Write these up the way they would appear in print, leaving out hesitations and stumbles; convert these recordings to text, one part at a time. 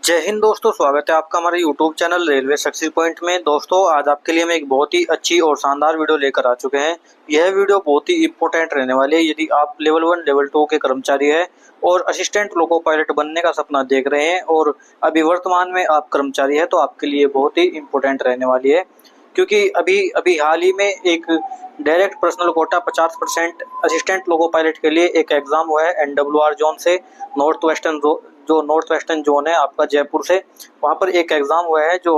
जय हिंद दोस्तों, स्वागत है आपका हमारे YouTube channel railway success point में। दोस्तों, आज आपके लिए हम एक बहुत ही अच्छी और शानदार वीडियो लेकर आ चुके हैं। यह वीडियो बहुत ही इंपॉर्टेंट रहने वाली है। यदि आप लेवल 1 लेवल 2 के कर्मचारी हैं और असिस्टेंट लोको पायलट बनने का सपना देख रहे हैं और अभी वर्तमान में आप कर्मचारी हैं, तो आपके लिए बहुत ही इंपॉर्टेंट रहने वाली है। क्योंकि अभी अभी हाल ही में एक direct personal quota 50% assistant loco pilot के लिए एक एग्जाम हुआ है NWR जोन से, जो नॉर्थ वेस्टर्न जोन है आपका जयपुर से। वहाँ पर एक एग्ज़ाम हुआ है जो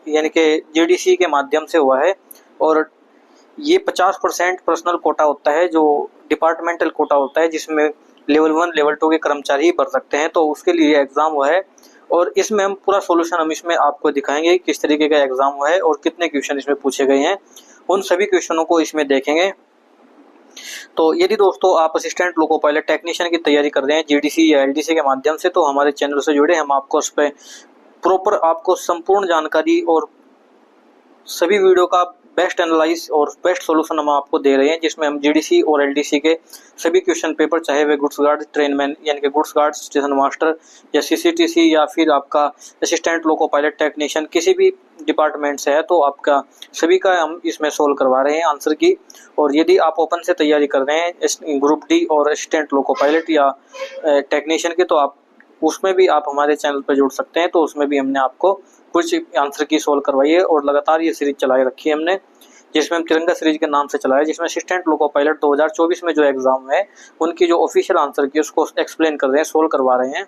यानी कि GDC के माध्यम से हुआ है। और ये 50% पर्सनल कोटा होता है, जो डिपार्टमेंटल कोटा होता है, जिसमें लेवल 1 लेवल 2 के कर्मचारी ही भर सकते हैं। तो उसके लिए एग्ज़ाम हुआ है और इसमें हम पूरा सोल्यूशन हम इसमें आपको दिखाएंगे, किस तरीके का एग्ज़ाम हुआ है और कितने क्वेश्चन इसमें पूछे गए हैं। उन सभी क्वेश्चनों को इसमें देखेंगे। तो यदि दोस्तों आप असिस्टेंट लोको पायलट टेक्नीशियन की तैयारी कर रहे हैं GDC या LDC के माध्यम से, तो हमारे चैनल से जुड़े, हम आपको उस पर प्रॉपर आपको संपूर्ण जानकारी और सभी वीडियो का बेस्ट एनालाइज और बेस्ट सॉल्यूशन हम आपको दे रहे हैं, जिसमें हम GDC और LDC के सभी क्वेश्चन पेपर, चाहे वे गुड्स गार्ड ट्रेनमैन यानी कि गुड्स गार्ड स्टेशन मास्टर या CCTC या फिर आपका असिस्टेंट लोको पायलट टेक्नीशियन किसी भी डिपार्टमेंट से है, तो आपका सभी का हम इसमें सोल्व करवा रहे हैं आंसर की। और यदि आप ओपन से तैयारी कर रहे हैं ग्रुप D और असिस्टेंट लोको पायलट या टेक्नीशियन की, तो आप उसमें भी आप हमारे चैनल पर जुड़ सकते हैं। तो उसमें भी हमने आपको कुछ आंसर की सोल्व करवाई है और लगातार ये सीरीज चलाई रखी है हमने, जिसमें हम तिरंगा सीरीज के नाम से चलाया, जिसमें असिस्टेंट लोको पायलट 2024 में जो एग्जाम है उनकी जो ऑफिशियल आंसर की उसको एक्सप्लेन कर रहे हैं, सोल्व करवा रहे हैं।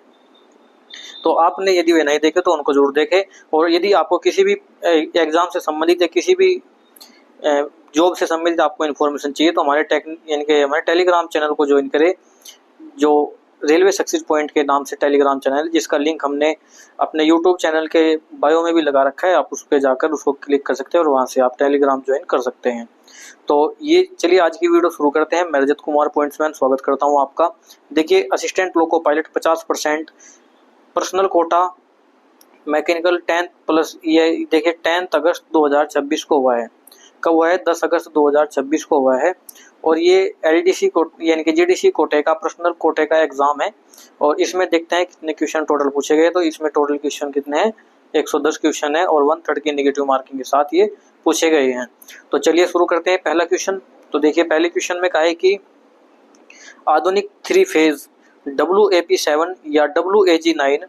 तो आपने यदि वे नहीं देखे तो उनको जरूर देखें। और यदि आपको किसी भी एग्जाम से संबंधित या किसी भी जॉब से संबंधित आपको इन्फॉर्मेशन चाहिए, तो हमारे यानी कि हमारे टेलीग्राम चैनल को ज्वाइन करें, जो रेलवे सक्सेस पॉइंट के नाम से टेलीग्राम चैनल, जिसका लिंक हमने अपने यूट्यूब चैनल के बायो में भी लगा रखा है। आप उस पर जाकर उसको क्लिक कर सकते हैं और वहाँ से आप टेलीग्राम ज्वाइन कर सकते हैं। तो ये चलिए आज की वीडियो शुरू करते हैं। मैं रजत कुमार पॉइंट्समैन स्वागत करता हूँ आपका। देखिए, assistant loco pilot 50% personal quota mechanical 10th plus, ये देखिए 10 अगस्त 2026 को हुआ है। कब हुआ है? 10 अगस्त 2026 को हुआ है। और ये LDC को यानी कि GDC कोटे का पर्सनल कोटे का एग्जाम है। और इसमें देखते हैं कितने क्वेश्चन टोटल पूछे गए। तो इसमें टोटल क्वेश्चन कितने हैं? 110 क्वेश्चन है और 1/3 की नेगेटिव मार्किंग के साथ ये पूछे गए हैं। तो चलिए शुरू करते हैं पहला क्वेश्चन। तो देखिए, पहले क्वेश्चन में कहा है कि आधुनिक 3 फेज WAP7 या WAG9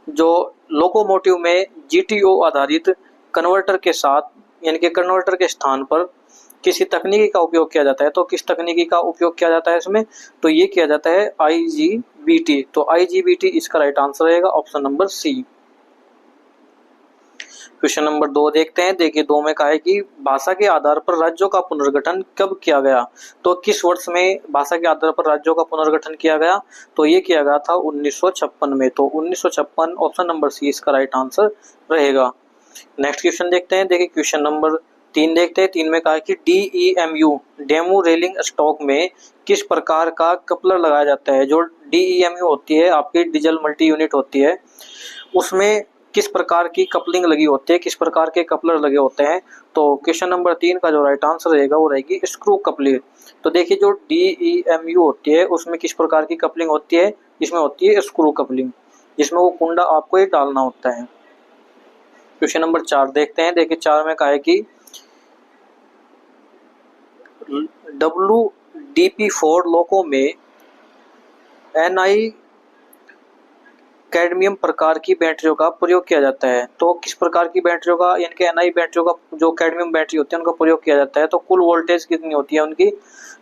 जो लोकोमोटिव में GTO आधारित कन्वर्टर के साथ यानी कि कन्वर्टर के स्थान पर किसी तकनीकी का उपयोग किया जाता है। तो किस तकनीकी का उपयोग किया जाता है इसमें? तो ये किया जाता है IGBT। तो IGBT इसका राइट आंसर रहेगा option number C। Question number 2 देखते हैं। देखिए, 2 में कहा है कि भाषा के आधार पर राज्यों का पुनर्गठन कब किया गया? तो किस वर्ष में भाषा के आधार पर राज्यों का पुनर्गठन किया गया? तो ये किया गया था 1956 में। तो 1956 ऑप्शन नंबर C इसका राइट आंसर रहेगा। नेक्स्ट क्वेश्चन देखते हैं। देखिए, क्वेश्चन नंबर 3 देखते हैं। 3 में कहा है कि DEMU डेमो रेलिंग स्टॉक में किस प्रकार का कपलर लगाया जाता है? जो DEMU होती है आपकी डीजल मल्टी यूनिट होती है, उसमें किस प्रकार की कपलिंग लगी होती है, किस प्रकार के कपलर लगे होते हैं? तो क्वेश्चन नंबर 3 का जो राइट आंसर रहेगा वो रहेगी स्क्रू कपलिंग। तो देखिए, जो DEMU होती है उसमें किस प्रकार की कपलिंग होती है? इसमें होती है स्क्रू कपलिंग, जिसमें वो कुंडा आपको ही डालना होता है। क्वेश्चन नंबर 4 देखते हैं। देखिए, 4 में कहा है कि WDP4 लोको में Ni कैडमियम प्रकार की बैटरियों का प्रयोग किया जाता है। तो किस प्रकार की बैटरियों का यानी कि Ni बैटरियों का, जो कैडमियम बैटरी होती है उनका प्रयोग किया जाता है। तो कुल वोल्टेज कितनी होती है उनकी?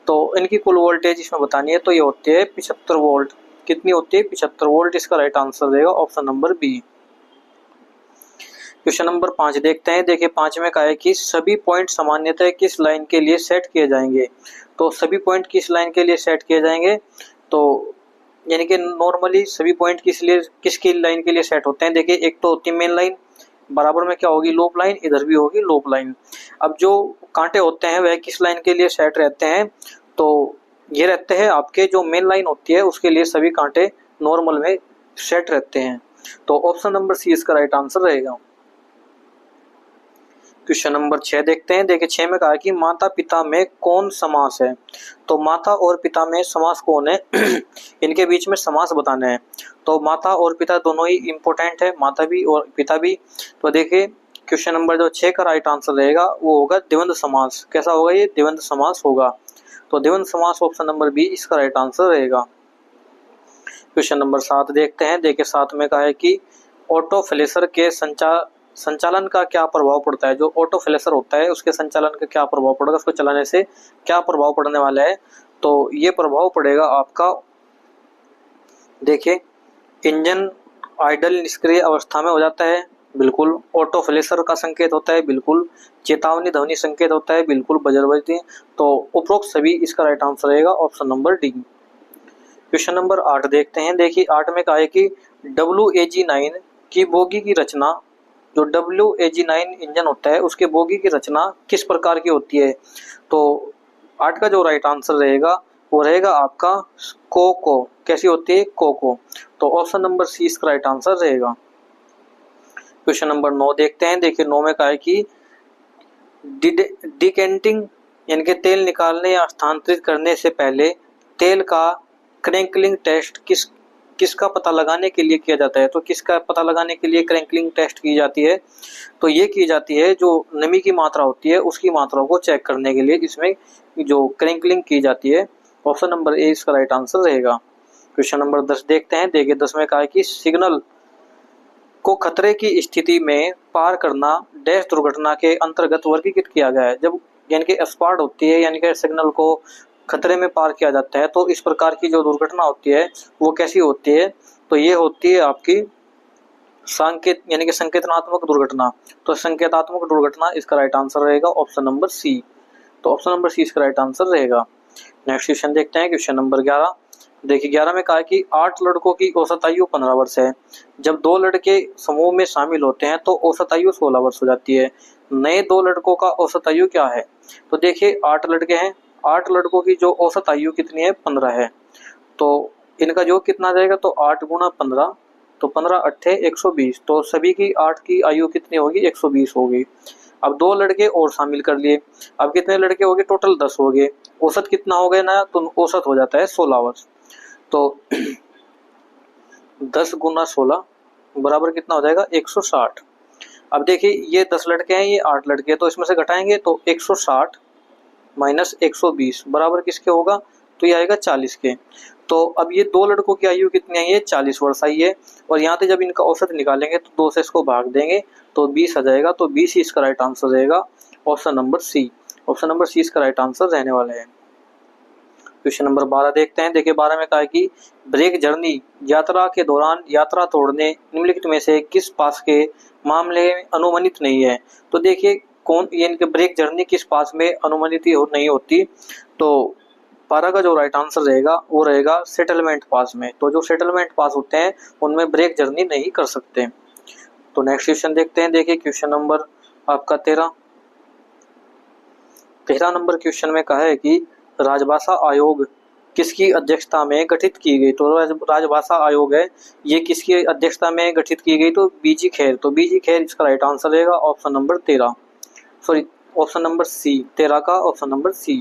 तो इनकी कुल वोल्टेज इसमें बतानी है। तो ये होती है 75 वोल्ट। कितनी होती है? 75 वोल्ट। इसका राइट आंसर रहेगा option number B। Question number 5 देखते हैं। देखिए, 5 में कहा है कि सभी पॉइंट सामान्यतः किस लाइन के लिए सेट किए जाएंगे? तो सभी पॉइंट किस लाइन के लिए सेट किए जाएंगे? तो यानी कि नॉर्मली सभी पॉइंट किसकी लाइन के लिए सेट होते हैं? देखिए, एक तो होती है मेन लाइन, बराबर में क्या होगी? लूप लाइन, इधर भी होगी लूप लाइन। अब जो कांटे होते हैं वह किस लाइन के लिए सेट रहते हैं? तो ये रहते हैं आपके, जो मेन लाइन होती है उसके लिए सभी कांटे नॉर्मल में सेट रहते हैं। तो ऑप्शन नंबर C इसका राइट आंसर रहेगा। क्वेश्चन नंबर 6 देखते हैं। देखिए 6 में कहा है कि माता पिता में कौन समास है। तो माता और पिता में समास कौन है इनके बीच में समास बताना है। तो माता और पिता दोनों ही इंपॉर्टेंट है, माता भी और पिता भी। तो देखिए क्वेश्चन नंबर जो 6 का राइट आंसर रहेगा वो होगा द्वंद्व समास। कैसा होगा ये? द्वंद्व समास होगा। तो द्वंद्व समास ऑप्शन नंबर बी इसका राइट आंसर रहेगा। क्वेश्चन नंबर 7 देखते हैं। देखिए 7 में कहा है कि ऑटो फ्लेशर के संचालन का क्या प्रभाव पड़ता है। जो ऑटो फ्लेशर होता है उसके संचालन का क्या प्रभाव पड़ेगा, उसको चलाने से क्या प्रभाव पड़ने वाला है। तो ये प्रभाव पड़ेगा आपका, देखिए इंजन आइडल निष्क्रिय अवस्था में हो जाता है, बिल्कुल। ऑटो फ्लेशर का संकेत होता है, बिल्कुल। चेतावनी ध्वनि संकेत होता है, बिल्कुल। बजर बजती है। तो उपरोक्त सभी इसका राइट आंसर रहेगा option number D. Question number 8 देखते हैं। देखिए 8 में कहा है कि WAG9 की बोगी की रचना, जो WAG9 इंजन होता है उसके बोगी की रचना किस प्रकार की होती है। तो 8 का जो राइट आंसर रहेगा वो रहेगा आपका कोको। कैसी होती है? कोको। तो ऑप्शन नंबर सी इसका राइट आंसर रहेगा। क्वेश्चन नंबर 9 देखते हैं। देखिए 9 में कहा है कि डिकेंटिंग यानी कि तेल निकालने या स्थानांतरित करने से पहले तेल का क्रैंकलिंग टेस्ट किसका पता लगाने के लिए किया जाता है। तो किसका पता लगाने के लिए क्रैंकलिंग टेस्ट की जाती है। तो ये की जाती है जो नमी की मात्रा होती है उसकी मात्रा को चेक करने के लिए इसमें जो क्रैंकलिंग की जाती है। ऑप्शन नंबर ए इसका राइट आंसर रहेगा। क्वेश्चन नंबर 10 देखते हैं। देखिए 10 में कहा है कि सिग्नल को खतरे की स्थिति में पार करना डैश दुर्घटना के अंतर्गत वर्गीकृत किया गया है। जब यानी कि स्पार्ट होती है यानी कि सिग्नल को खतरे में पार किया जाता है तो इस प्रकार की जो दुर्घटना होती है वो कैसी होती है। तो ये होती है आपकी संकेत यानी कि संकेतनात्मक दुर्घटना। तो संकेतात्मक दुर्घटना इसका राइट आंसर रहेगा ऑप्शन नंबर सी। तो ऑप्शन नंबर सी इसका राइट आंसर रहेगा। नेक्स्ट क्वेश्चन देखते हैं। Question number 11। देखिए 11 में कहा है कि 8 लड़कों की औसत आयु 15 वर्ष है। जब 2 लड़के समूह में शामिल होते हैं तो औसत आयु 16 वर्ष हो जाती है। नए 2 लड़कों का औसत आयु क्या है। तो देखिए 8 लड़के हैं, 8 लड़कों की जो औसत आयु कितनी है? 15 है। तो इनका योग कितना जाएगा? तो 8 गुना 15, तो 15 अट्ठे 120। तो सभी की 8 की आयु कितनी होगी? 120 होगी। अब 2 लड़के और शामिल कर लिए, अब कितने लड़के हो गए? टोटल 10 हो गए। औसत कितना हो गया ना? तो औसत हो जाता है 16 वर्ष। तो 10 गुना 16 बराबर कितना हो जाएगा? 160। अब देखिए ये 10 लड़के हैं, ये 8 लड़के हैं, तो इसमें से घटाएंगे तो 160 माइनस 120 बराबर किसके होगा? तो ये आएगा 40 के। तो अब ये 2 लड़कों की आयु कितनी आई है? 40 वर्ष आई है। और यहाँ से जब इनका औसत निकालेंगे तो 2 से इसको भाग देंगे तो 20 आ जाएगा। तो 20 ही इसका राइट आंसर रहेगा option number C. Option number C इसका राइट आंसर रहने वाला है। क्वेश्चन नंबर 12 देखते हैं। देखिए 12 में कहा है कि ब्रेक जर्नी यात्रा के दौरान यात्रा तोड़ने निम्नलिखित में से किस पास के मामले में अनुमानित नहीं है। तो देखिए कौन यानी कि ब्रेक जर्नी किस पास में अनुमानित नहीं होती। तो 12 का जो राइट आंसर रहेगा वो रहेगा सेटलमेंट पास में। तो जो सेटलमेंट पास होते हैं उनमें ब्रेक जर्नी नहीं कर सकते। तो नेक्स्ट क्वेश्चन देखते हैं। देखिए क्वेश्चन नंबर आपका 13 नंबर क्वेश्चन में कहा है कि राजभाषा आयोग किसकी अध्यक्षता में गठित की गई। तो राजभाषा आयोग है ये किसकी अध्यक्षता में गठित की गई। तो बीजी खैर। तो बीजी खैर इसका राइट आंसर रहेगा option number 13, sorry option number C. 13 का option number C.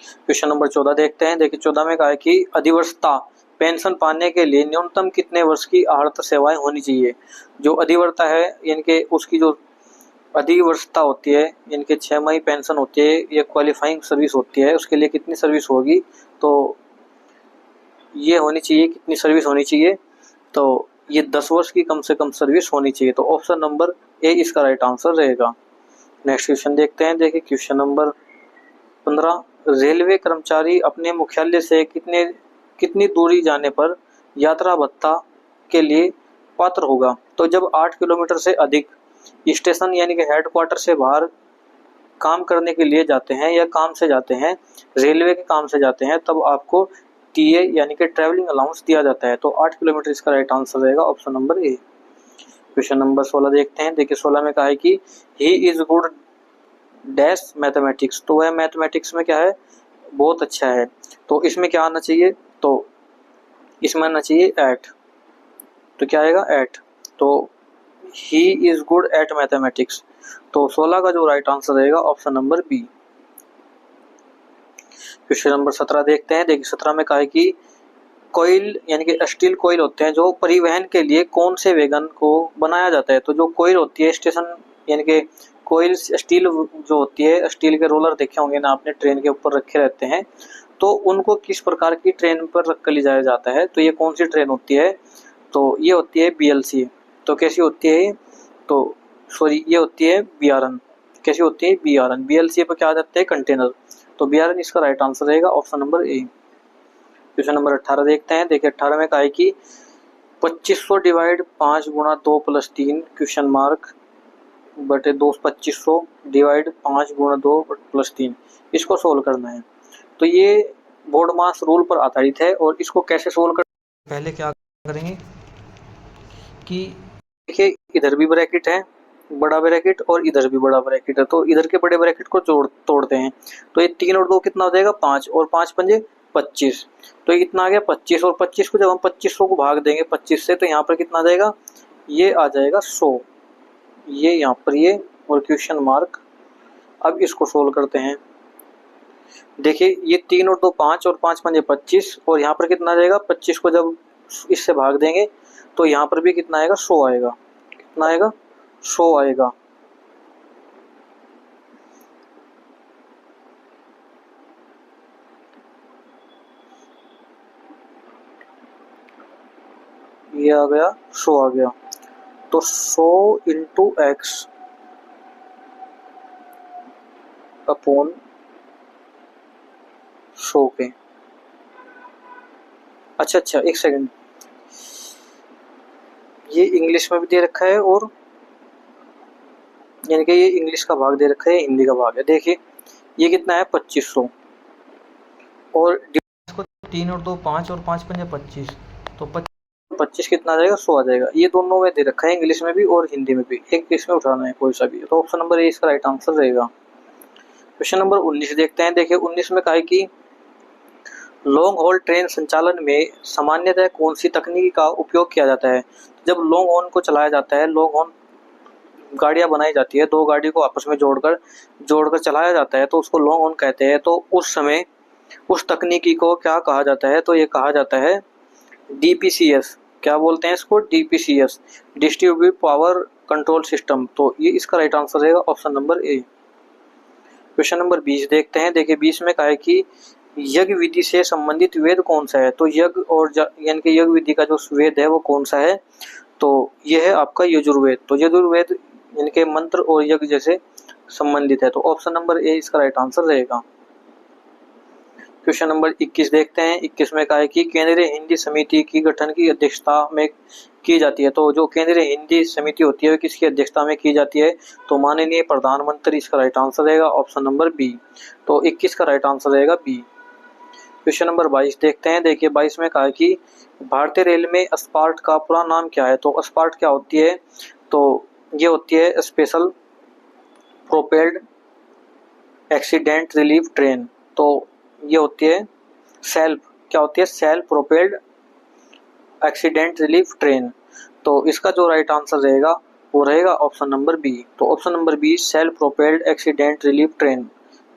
Question number 14 देखते हैं। देखिए 14 में कहा है कि अधिवर्षता पेंशन पाने के लिए न्यूनतम कितने वर्ष की आर्थिक सेवाएं होनी चाहिए। जो अधिवर्षता है यानी कि उसकी जो अधिवर्षता होती है यानी कि 6 माही पेंशन होती है, ये क्वालिफाइंग सर्विस होती है, उसके लिए कितनी सर्विस होगी। तो ये होनी चाहिए, कितनी सर्विस होनी चाहिए। तो ये 10 वर्ष की कम से कम सर्विस होनी चाहिए। तो ऑप्शन नंबर ए इसका राइट आंसर रहेगा। नेक्स्ट क्वेश्चन देखते हैं। देखिए क्वेश्चन नंबर 15। रेलवे कर्मचारी अपने मुख्यालय से कितनी दूरी जाने पर यात्रा भत्ता के लिए पात्र होगा। तो जब 8 किलोमीटर से अधिक स्टेशन यानी कि हेडक्वार्टर से बाहर काम करने के लिए जाते हैं या काम से जाते हैं, रेलवे के काम से जाते हैं, तब आपको टीए यानी कि ट्रैवलिंग अलाउंस दिया जाता है। तो 8 किलोमीटर इसका राइट आंसर रहेगा option number A. Question number 16 देखते हैं। देखिए 16 में कहा है कि ही इज गुड डैश मैथमेटिक्स। तो वह मैथमेटिक्स में क्या है? बहुत अच्छा है। तो इसमें क्या आना चाहिए? तो इसमें आना चाहिए 8। तो क्या आएगा? 8। तो he is good at mathematics. तो 16 का जो राइट आंसर रहेगा option number B. Question number 17 देखते हैं। देखिए 17 में कहा है कि कोयल यानी कि स्टील कोयल होते हैं जो परिवहन के लिए कौन से वैगन को बनाया जाता है। तो जो कोयल होती है स्टेशन यानी कि कोयल स्टील जो होती है, स्टील के रोलर देखे होंगे ना आपने, ट्रेन के ऊपर रखे रहते हैं, तो उनको किस प्रकार की ट्रेन पर रख कर ले जाया जाता है। तो ये कौन सी ट्रेन होती है, तो ये होती है BLC। तो कैसी होती है ये, तो सॉरी ये होती है BRN। कैसी होती है BRN। BLC पर क्या आ जाते हैं कंटेनर, तो BRN इसका राइट आंसर रहेगा option number A. Question number 18 देखते हैं। देखिए 18 में कहा है कि 2500 डिवाइड 5 गुणा 2 प्लस 3 क्वेश्चन मार्क बटे 2 2500 डिवाइड 5 गुणा 2 प्लस 3, इसको सोल्व करना है। तो ये बोर्ड मास रूल पर आधारित है और इसको कैसे सोल्व कर, पहले क्या करेंगे कि देखिए इधर भी ब्रैकेट है बड़ा ब्रैकेट और इधर भी बड़ा ब्रैकेट है, तो इधर के बड़े ब्रैकेट को तोड़ते हैं। तो ये 3 और 2 कितना हो जाएगा 5 और 5 पंजे 25। तो ये कितना आ गया 25 और 25 को जब हम 2500 को भाग देंगे 25 से, तो यहाँ पर कितना आ जाएगा, ये आ जाएगा 100। ये यहाँ पर ये और क्वेश्चन मार्क। अब इसको सोल्व करते हैं। देखिए ये 3 और 2 5 और 5 पंजे 25 और यहाँ पर कितना आ जाएगा 25 को जब इससे भाग देंगे तो यहाँ पर भी कितना आएगा 100 आएगा। कितना आएगा 100 आएगा। ये आ गया 100 आ गया। तो 100 इंटू एक्स अपॉन 100 के। अच्छा एक सेकंड, ये इंग्लिश में भी दे रखा है और यानी कि ये इंग्लिश का भाग दे रखा है, हिंदी का भाग है। देखिए ये कितना है 2500 और इसको 3 और 2 5 और 5 पंजे 25, तो 25 कितना आ जाएगा 100 आ जाएगा। ये दोनों में दे रखा है, इंग्लिश में भी और हिंदी में भी, एक इसमें उठाना है कोई सा भी। तो ऑप्शन नंबर ए इसका राइट आंसर रहेगा। क्वेश्चन नंबर 19 देखते हैं। देखिए 19 में कहा है कि लॉन्ग हॉल ट्रेन संचालन में सामान्यतः कौन सी तकनीक का उपयोग किया जाता है। जब लॉन्ग हॉर्न को चलाया जाता है, लॉन्ग हॉर्न गाड़ियां बनाई जाती है, दो गाड़ी को आपस में जोड़कर चलाया जाता है, तो उसको लॉन्ग हॉर्न कहते हैं। तो उस समय उस तकनीकी को क्या कहा जाता है, तो ये कहा जाता है DPCS। क्या बोलते हैं इसको, DPCS, distributed power control system. तो ये इसका राइट आंसर रहेगा option number A. Question number 20 देखते हैं। देखिए 20 में कहा है कि यज्ञ विधि से संबंधित वेद कौन सा है। तो यज्ञ और यानी कि यज्ञ विधि का जो वेद है वो कौन सा है, तो यह है आपका यजुर्वेद। तो यजुर्वेद यानी कि मंत्र और यज्ञ जैसे संबंधित है, तो ऑप्शन नंबर ए इसका राइट आंसर रहेगा। क्वेश्चन नंबर 21 देखते हैं। 21 में कहा है कि केंद्रीय हिंदी समिति की गठन की अध्यक्षता में की जाती है। तो जो केंद्रीय हिंदी समिति होती है किसकी अध्यक्षता में की जाती है, तो माननीय प्रधानमंत्री इसका राइट आंसर रहेगा ऑप्शन नंबर बी। तो 21 का राइट आंसर रहेगा बी। क्वेश्चन नंबर 22 देखते हैं। देखिए 22 में कहा है कि भारतीय रेल में स्पार्ट का पूरा नाम क्या है। तो स्पार्ट क्या होती है, तो ये होती है special propelled accident relief train. तो ये होती है self propelled accident relief train. तो इसका जो राइट आंसर रहेगा वो रहेगा ऑप्शन नंबर बी। तो option number be self propelled accident relief train,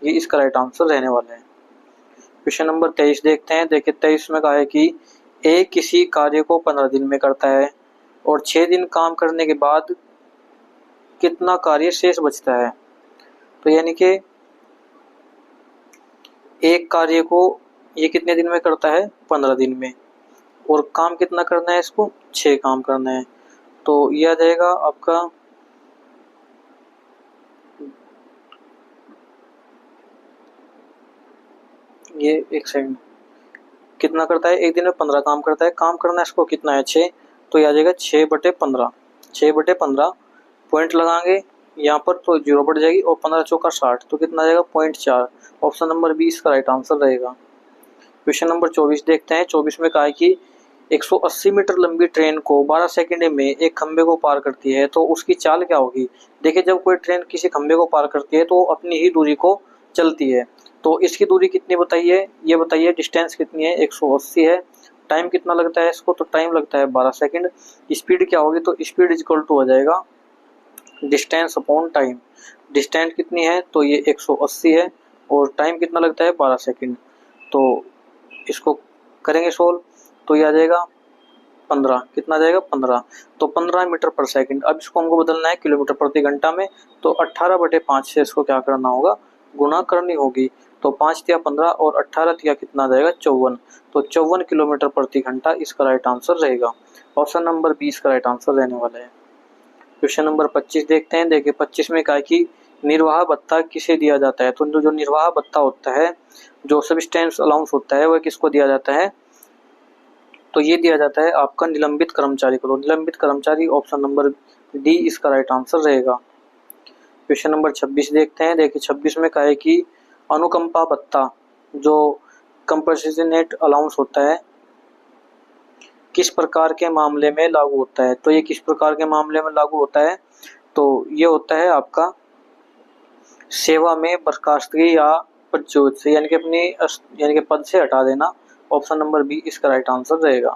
ये इसका राइट आंसर रहने वाला है। क्वेश्चन नंबर 23 देखते हैं। देखिए 23 में कहा है कि ए किसी कार्य को 15 दिन में करता है और 6 दिन काम करने के बाद कितना कार्य शेष बचता है। तो यानी कि एक कार्य को ये कितने दिन में करता है 15 दिन में, और काम कितना करना है इसको 6 काम करना है। तो यह आ जाएगा आपका ये एक सेकंड, कितना करता है एक दिन में 15 काम करता है, काम करना है इसको कितना है 6। तो यह आ जाएगा 6/15, 6/15 पॉइंट लगाएंगे यहाँ पर तो 0 बढ़ जाएगी और 15 चौका 60, तो कितना आ जाएगा 0.4। ऑप्शन नंबर बी इसका राइट आंसर रहेगा। क्वेश्चन नंबर 24 देखते हैं। 24 में कहा है कि 180 मीटर लंबी ट्रेन को 12 सेकंड में एक खंबे को पार करती है, तो उसकी चाल क्या होगी। देखिए जब कोई ट्रेन किसी खंबे को पार करती है तो अपनी ही दूरी को चलती है। तो इसकी दूरी कितनी बताइए, ये बताइए डिस्टेंस कितनी है, 180 है टाइम कितना लगता है इसको, तो टाइम लगता है 12 सेकंड। स्पीड क्या होगी, तो स्पीड इक्वल टू हो जाएगा डिस्टेंस अपॉन टाइम। डिस्टेंस कितनी है, तो ये 180 है और टाइम कितना लगता है 12 सेकंड। तो इसको करेंगे सोल्व, तो ये आ जाएगा 15, कितना आ जाएगा 15, तो 15 मीटर पर सेकंड। अब इसको हमको बदलना है किलोमीटर प्रति घंटा में, तो 18/5 से इसको क्या करना होगा, गुणा करनी होगी। तो 5 तिया 15 और 18 तिया कितना आ जाएगा 54, तो 54 किलोमीटर प्रति घंटा इसका राइट आंसर रहेगा। ऑप्शन नंबर 20 का राइट आंसर रहने वाला है। क्वेश्चन नंबर 25 देखते हैं। देखिए 25 में कहा कि निर्वाह भत्ता किसे दिया जाता है, तो जो निर्वाह भत्ता होता है, जो सब्सिस्टेंस अलाउंस होता है, वह किसको दिया जाता है, तो ये दिया जाता है आपका निलंबित कर्मचारी को। तो निलंबित कर्मचारी, ऑप्शन नंबर डी इसका राइट आंसर रहेगा। क्वेश्चन नंबर 26 देखते हैं। देखिए 26 में कहा है कि अनुकंपा भत्ता जो कंपनसेशनेट अलाउंस होता है किस प्रकार के मामले में लागू होता है, तो ये किस प्रकार के मामले में लागू होता है, तो ये होता है आपका सेवा में बर्खास्तगी या पदच्युत से, यानी कि पद से हटा देना। ऑप्शन नंबर बी इसका राइट आंसर रहेगा।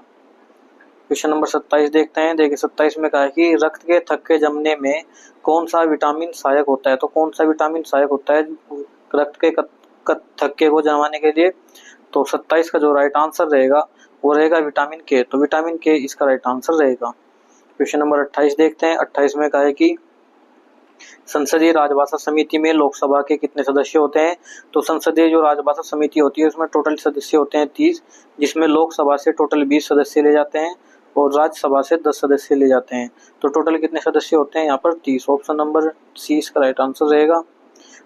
क्वेश्चन नंबर 27 देखते हैं। देखिए 27 में कहा है कि रक्त के थक्के जमने में कौन सा विटामिन सहायक होता है, तो कौन सा विटामिन सहायक होता है रक्त के थक्के को जमाने के लिए, तो 27 का जो राइट आंसर रहेगा वो रहेगा विटामिन के। तो विटामिन के इसका राइट आंसर रहेगा। क्वेश्चन नंबर 28 देखते हैं। 28 में कहा है कि संसदीय राजभाषा समिति में लोकसभा के कितने सदस्य होते हैं, तो संसदीय जो राजभाषा समिति होती है उसमें टोटल सदस्य होते हैं 30, जिसमें लोकसभा से टोटल 20 सदस्य ले जाते हैं और राज्यसभा से 10 सदस्य ले जाते हैं। तो टोटल कितने सदस्य होते हैं यहाँ पर 30। ऑप्शन नंबर सी इसका राइट आंसर रहेगा।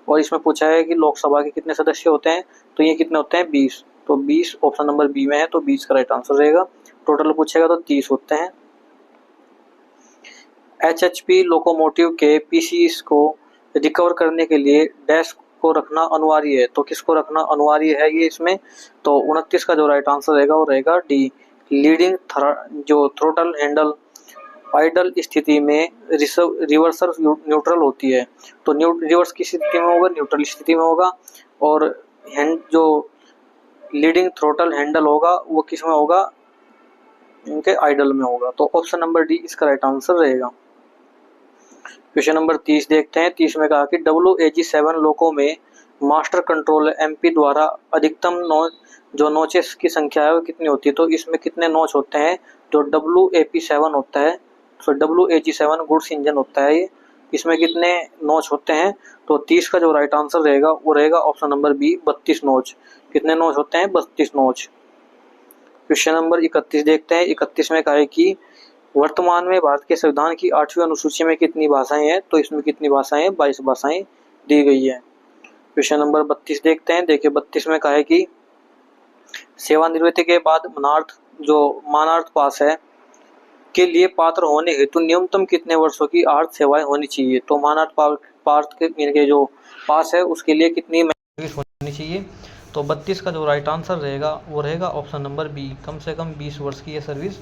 और इसमें पूछा है कि लोकसभा के कितने सदस्य होते हैं, तो ये कितने होते हैं 20, तो 20 ऑप्शन नंबर बी में है, तो 20 का राइट आंसर रहेगा। टोटल पूछेगा तो 30 होते हैं। एचएचपी लोकोमोटिव के पीसीस को रिकवर करने के लिए डैश को रखना अनिवार्य है, तो किसको रखना अनिवार्य है ये इसमें, तो 29 का जो राइट आंसर रहेगा वो रहेगा डी। लीडिंग जो थ्रोटल हैंडल आइडल स्थिति में रिवर्सल न्यूट्रल होती है, तो रिवर्स की स्थिति में होगा, न्यूट्रल स्थिति में होगा। और जो लीडिंग थ्रोटल हैंडल होगा वो किस में होगा, इनके आइडल में होगा। तो ऑप्शन नंबर डी इसका राइट आंसर रहेगा। क्वेश्चन नंबर 30 देखते हैं। 30 में कहा कि WAG7 लोको में मास्टर कंट्रोल MP द्वारा अधिकतम जो नोचेस की संख्या है वो कितनी होती है, तो इसमें कितने नोच होते हैं, जो WAP7 होता है, तो WAG7 गुड्स इंजन होता है ये, इसमें कितने नोच होते हैं, तो 30 का जो राइट आंसर रहेगा वो रहेगा ऑप्शन नंबर बी 32 नोच। कितने नोच होते हैं 32 नोच। क्वेश्चन नंबर 31 देखते हैं। 31 में कहा है कि वर्तमान में भारत के संविधान की 8वीं अनुसूची में कितनी भाषाएं हैं, तो इसमें कितनी भाषाएं, 22 भाषाएं दी गई है। क्वेश्चन नंबर 32 देखते हैं। देखिए 32 में कहा है कि सेवानिवृत्ति के बाद मानार्थ पास है के लिए पात्र होने हेतु न्यूनतम कितने वर्षों की आर्थ सेवाएं होनी चाहिए, तो मानार्थ पार्थ के जो पास है उसके लिए कितनी सर्विस होनी चाहिए, तो 32 का जो राइट आंसर रहेगा वो रहेगा ऑप्शन नंबर बी, कम से कम 20 वर्ष की यह सर्विस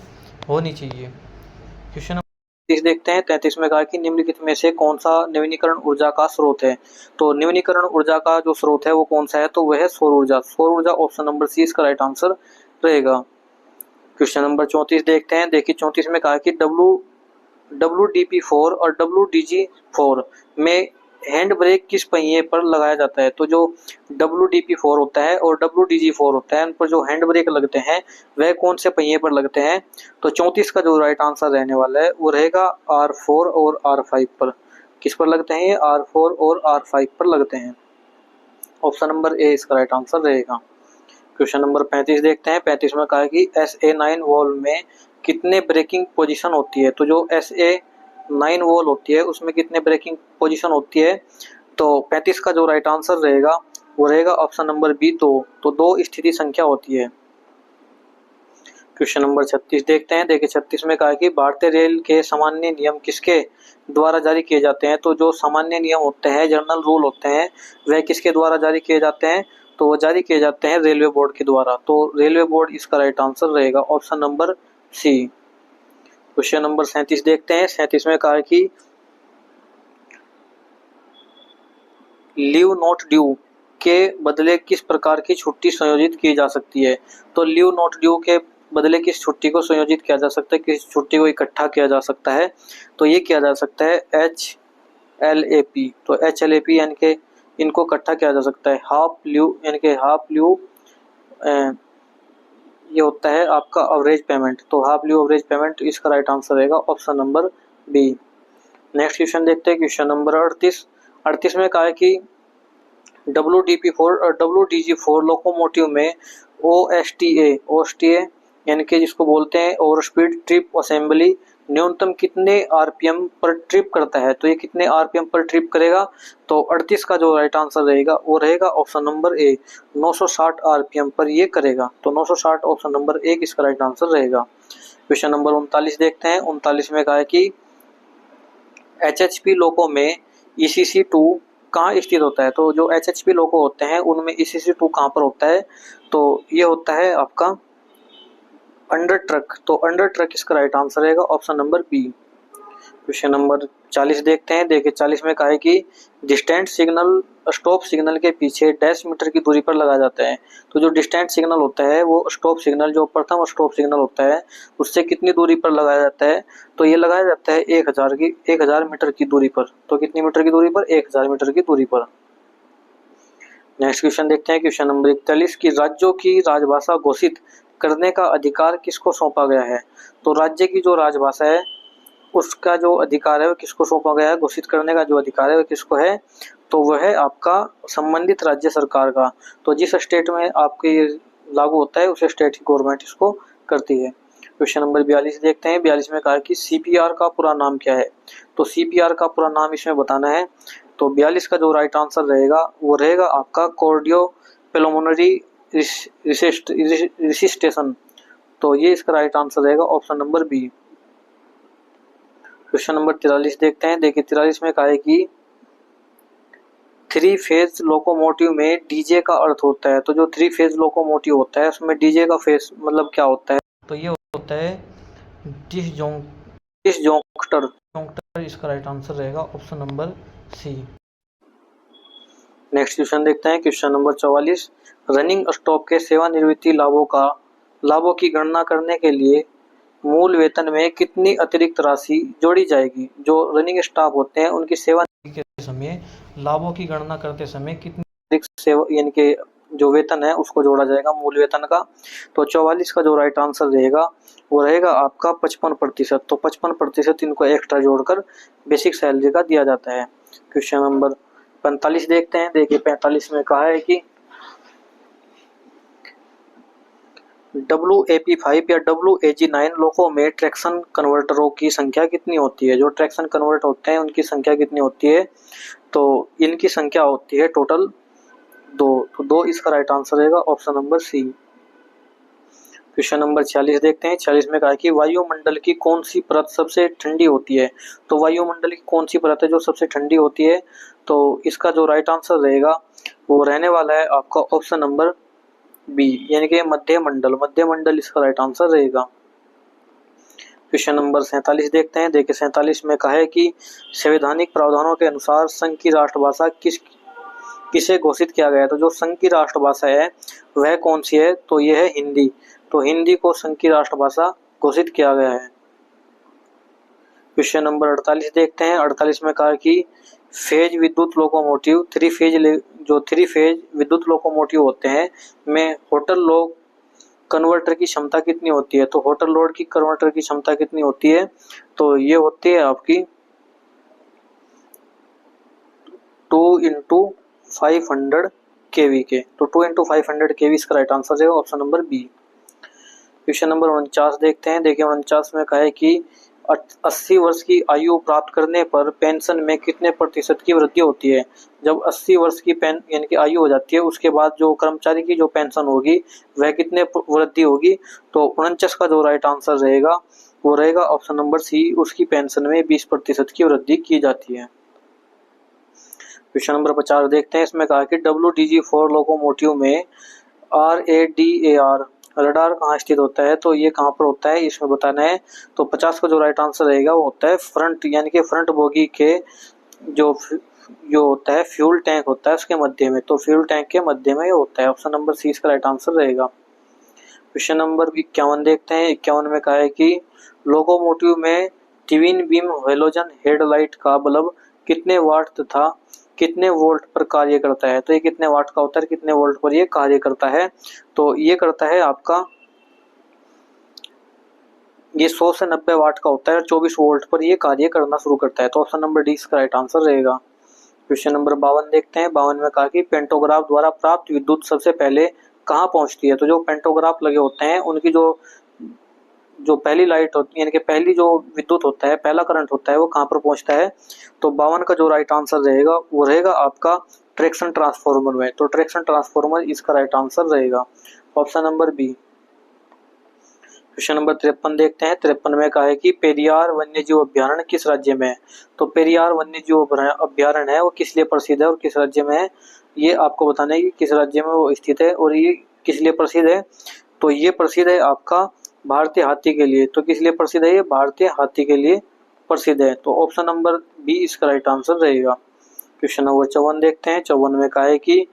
होनी चाहिए। क्वेश्चन नंबर 33 देखते हैं। 33 में कहा कि निम्नलिखित में से कौन सा नवीनीकरण ऊर्जा का स्रोत है, तो नवीनीकरण ऊर्जा का जो स्रोत है वो कौन सा है, तो वह है सौर ऊर्जा। सौर ऊर्जा ऑप्शन नंबर सी इसका राइट आंसर रहेगा। क्वेश्चन नंबर 34 देखते हैं। देखिए 34 में कहा कि WDP4 और WDG4 में हैंड ब्रेक किस पहिए पर लगाया जाता है, तो जो WDP4 होता है और WDG4 होता है उन पर जो हैंड ब्रेक लगते हैं वह कौन से पहिए पर लगते हैं, तो 34 का जो राइट आंसर रहने वाला है वो रहेगा R4 और R5 पर। किस पर लगते हैं, R4 और R5 पर लगते हैं। ऑप्शन नंबर ए इसका राइट आंसर रहेगा। क्वेश्चन नंबर 35 देखते हैं। 35 में कहा कि SA9 वॉल्व में कितने ब्रेकिंग पोजीशन होती है, तो जो SA9 वॉल्व होती है उसमें कितने ब्रेकिंग पोजीशन होती है, तो 35 का जो राइट आंसर रहेगा वो रहेगा ऑप्शन नंबर बी 2, तो 2 स्थिति संख्या होती है। क्वेश्चन नंबर 36 देखते हैं। देखिए 36 में कहा कि भारतीय रेल के सामान्य नियम किसके द्वारा जारी किए जाते हैं, तो जो सामान्य नियम होते हैं, जनरल रूल होते हैं, वह किसके द्वारा जारी किए जाते हैं, तो वो जारी किए जाते हैं रेलवे बोर्ड के द्वारा। तो रेलवे बोर्ड इसका राइट आंसर रहेगा option number C. Question number 37 देखते हैं। 37 में कहा कि लीव नॉट ड्यू के बदले किस प्रकार की छुट्टी संयोजित की जा सकती है, तो लीव नॉट ड्यू के बदले किस छुट्टी को संयोजित किया जा सकता है, किस छुट्टी को इकट्ठा किया जा सकता है, तो ये किया जा सकता है HLAP। तो HLAP यानी कि इनको इकट्ठा किया जा सकता है। हाफ लीव यानी कि हाफ लीव ये होता है आपका अवरेज पेमेंट। तो हाफ लीव अवरेज पेमेंट इसका राइट आंसर रहेगा option number B. Next question देखते हैं, क्वेश्चन नंबर 38 में कहा है कि WDP4 और WDG4 लोकोमोटिव में OSTA यानी कि जिसको बोलते हैं ओवर स्पीड ट्रिप असेंबली न्यूनतम कितने आरपीएम पर ट्रिप करता है। तो ये कितने आरपीएम पर ट्रिप करेगा, तो 38 का जो राइट आंसर रहेगा वो रहेगा ऑप्शन नंबर ए, 960 आरपीएम पर ये करेगा। तो 960 ऑप्शन नंबर ए इसका राइट आंसर रहेगा। क्वेश्चन नंबर 39 देखते हैं। 39 में कहा है कि HHP लोको में ECC2 कहाँ स्थित होता है। तो जो HHP लोको होते हैं उनमें ECC2 कहाँ पर होता है, तो ये होता है आपका अंडर ट्रक। तो अंडर ट्रक इसका राइट आंसर रहेगा option number B. Question number 40 देखते हैं। देखिए 40 में कहा है कि डिस्टेंट सिग्नल स्टॉप सिग्नल के पीछे डैश मीटर की दूरी पर लगाया जाता है। तो जो डिस्टेंट सिग्नल होता है वो स्टॉप सिग्नल जो प्रथम स्टॉप सिग्नल होता है उससे कितनी दूरी पर लगाया जाता है, तो ये लगाया जाता है 1000 मीटर की दूरी पर। तो कितनी मीटर की दूरी पर, 1000 मीटर की दूरी पर। नेक्स्ट क्वेश्चन देखते हैं, क्वेश्चन नंबर 41 की राज्यों की राजभाषा घोषित करने का अधिकार किसको सौंपा गया है। तो राज्य की जो राजभाषा है उसका जो अधिकार है वो किसको सौंपा गया है, घोषित करने का जो अधिकार है वो किसको है, तो वह है आपका संबंधित राज्य सरकार का। तो जिस स्टेट में आपके लागू होता है उस स्टेट की गवर्नमेंट इसको करती है। क्वेश्चन नंबर 42 देखते हैं। 42 में कहा है कि CPR का पूरा नाम क्या है। तो CPR का पूरा नाम इसमें बताना है। तो 42 का जो राइट आंसर रहेगा वो रहेगा आपका कार्डियोपल्मोनरी रिसिस्टेशन। तो ये इसका राइट आंसर रहेगा option number B. Question number 43 देखते हैं। देखिए 43 में कहा है कि 3 फेज लोकोमोटिव में डीजे का अर्थ होता है। तो जो 3 फेज लोकोमोटिव होता है उसमें डीजे का फेज मतलब क्या होता है, तो ये होता है डिसजॉन्क्टर। इसका राइट आंसर रहेगा option number C. Next question देखते हैं, क्वेश्चन नंबर 44 रनिंग स्टॉप के सेवानिवृत्ति लाभों की गणना करने के लिए मूल वेतन में कितनी अतिरिक्त राशि जोड़ी जाएगी। जो रनिंग स्टाफ होते हैं उनकी सेवानिवृत्ति के समय लाभों की गणना करते समय कितनी अतिरिक्त सेवा यानी कि जो वेतन है उसको जोड़ा जाएगा मूल वेतन का। तो 44 का जो राइट आंसर रहेगा वो रहेगा आपका 55%। तो 55% इनको एक्स्ट्रा जोड़कर बेसिक सैलरी का दिया जाता है। क्वेश्चन नंबर 45 देखते हैं। देखिए 45 में कहा है कि WAP5 या WAG9 लोको में ट्रैक्शन कन्वर्टरों की संख्या कितनी होती है। जो ट्रैक्शन कन्वर्टर होते हैं उनकी संख्या कितनी होती है, तो इनकी संख्या होती है टोटल 2। तो 2 इसका राइट आंसर रहेगा option number C. Question number 46 देखते हैं। 46 में कहा है कि वायुमंडल की कौन सी परत सबसे ठंडी होती है। तो वायुमंडल की कौन सी परत है जो सबसे ठंडी होती है, तो इसका जो राइट आंसर रहेगा वो रहने वाला है आपका ऑप्शन नंबर बी यानी कि मध्य मंडल इसका राइट आंसर रहेगा। क्वेश्चन नंबर 47 देखते हैं। देखिए 47 में कहा है कि संवैधानिक प्रावधानों के अनुसार संघ की राष्ट्रभाषा किसे घोषित किया गया है। तो जो संघ की राष्ट्रभाषा है वह कौन सी है, तो यह है हिंदी। तो हिंदी को संघ की राष्ट्रभाषा घोषित किया गया है। क्वेश्चन नंबर 48 देखते हैं। 48 में कहा कि फेज विद्युत लोकोमोटिव थ्री फेज विद्युत लोकोमोटिव होते हैं में होटल लोड कन्वर्टर की क्षमता कितनी होती है। तो होटल लोड की कन्वर्टर की क्षमता कितनी होती है, तो ये होती है आपकी 2x500 kV के। तो 2x500 kV इसका राइट आंसर है option number B. Question number 49 देखते हैं। देखिए 49 में कहा है कि 80 वर्ष की आयु प्राप्त करने पर पेंशन में कितने प्रतिशत की वृद्धि होती है। जब 80 वर्ष की यानी कि आयु हो जाती है उसके बाद जो कर्मचारी की जो पेंशन होगी वह कितने वृद्धि होगी, तो 49 का जो राइट आंसर रहेगा वो रहेगा ऑप्शन नंबर सी, उसकी पेंशन में 20% की वृद्धि की जाती है। क्वेश्चन नंबर 50 देखते हैं। इसमें कहा कि WDG4 लोकोमोटिव में RADAR रडार कहाँ स्थित होता है, तो ये कहाँ पर होता है इसमें बताना है। तो 50 का जो राइट आंसर रहेगा वो होता है फ्रंट यानी कि फ्रंट बोगी के जो होता है फ्यूल टैंक होता है उसके मध्य में। तो फ्यूल टैंक के मध्य में ये होता है। ऑप्शन नंबर सी इसका राइट आंसर रहेगा। क्वेश्चन नंबर 51 देखते हैं। 51 में कहा है कि लोकोमोटिव में ट्विन बीम हेलोजन हेडलाइट का बल्ब कितने वाट तथा कितने वोल्ट पर कार्य करता है। तो ये कितने वाट का होता है, कितने वोल्ट पर ये कार्य करता है। तो ये करता है आपका, ये 100 से 90 वाट का होता है और 24 वोल्ट पर ये कार्य करना शुरू करता है। तो ऑप्शन नंबर डी इसका राइट आंसर रहेगा। क्वेश्चन नंबर 52 देखते हैं। 52 में कहा कि पेंटोग्राफ द्वारा प्राप्त विद्युत सबसे पहले कहाँ पहुंचती है। तो जो पेंटोग्राफ लगे होते हैं उनकी जो जो पहली लाइट होती है, यानी कि पहली जो विद्युत होता है, पहला करंट होता है, वो कहाँ पर पहुंचता है। तो 52 का जो राइट आंसर रहेगा वो रहेगा आपका ट्रैक्शन ट्रांसफार्मर में। तो ट्रैक्शन ट्रांसफार्मर इसका राइट आंसर रहेगा, option number B. Question number 53 देखते हैं। 53 में कहा है कि पेरियार वन्यजीव अभ्यारण्य किस राज्य में है। तो पेरियार वन्यजीव अभ्यारण्य है वो किस लिए प्रसिद्ध है और किस राज्य में है, ये आपको बताना है कि किस राज्य में वो स्थित है और ये किस लिए प्रसिद्ध है। तो ये प्रसिद्ध है आपका भारतीय हाथी के लिए। तो किस लिए प्रसिद्ध है, ये भारतीय हाथी के लिए प्रसिद्ध है। तो ऑप्शन नंबर बी इसका राइट आंसर रहेगा। क्वेश्चन नंबर 54 देखते हैं। 54 में कहा है कि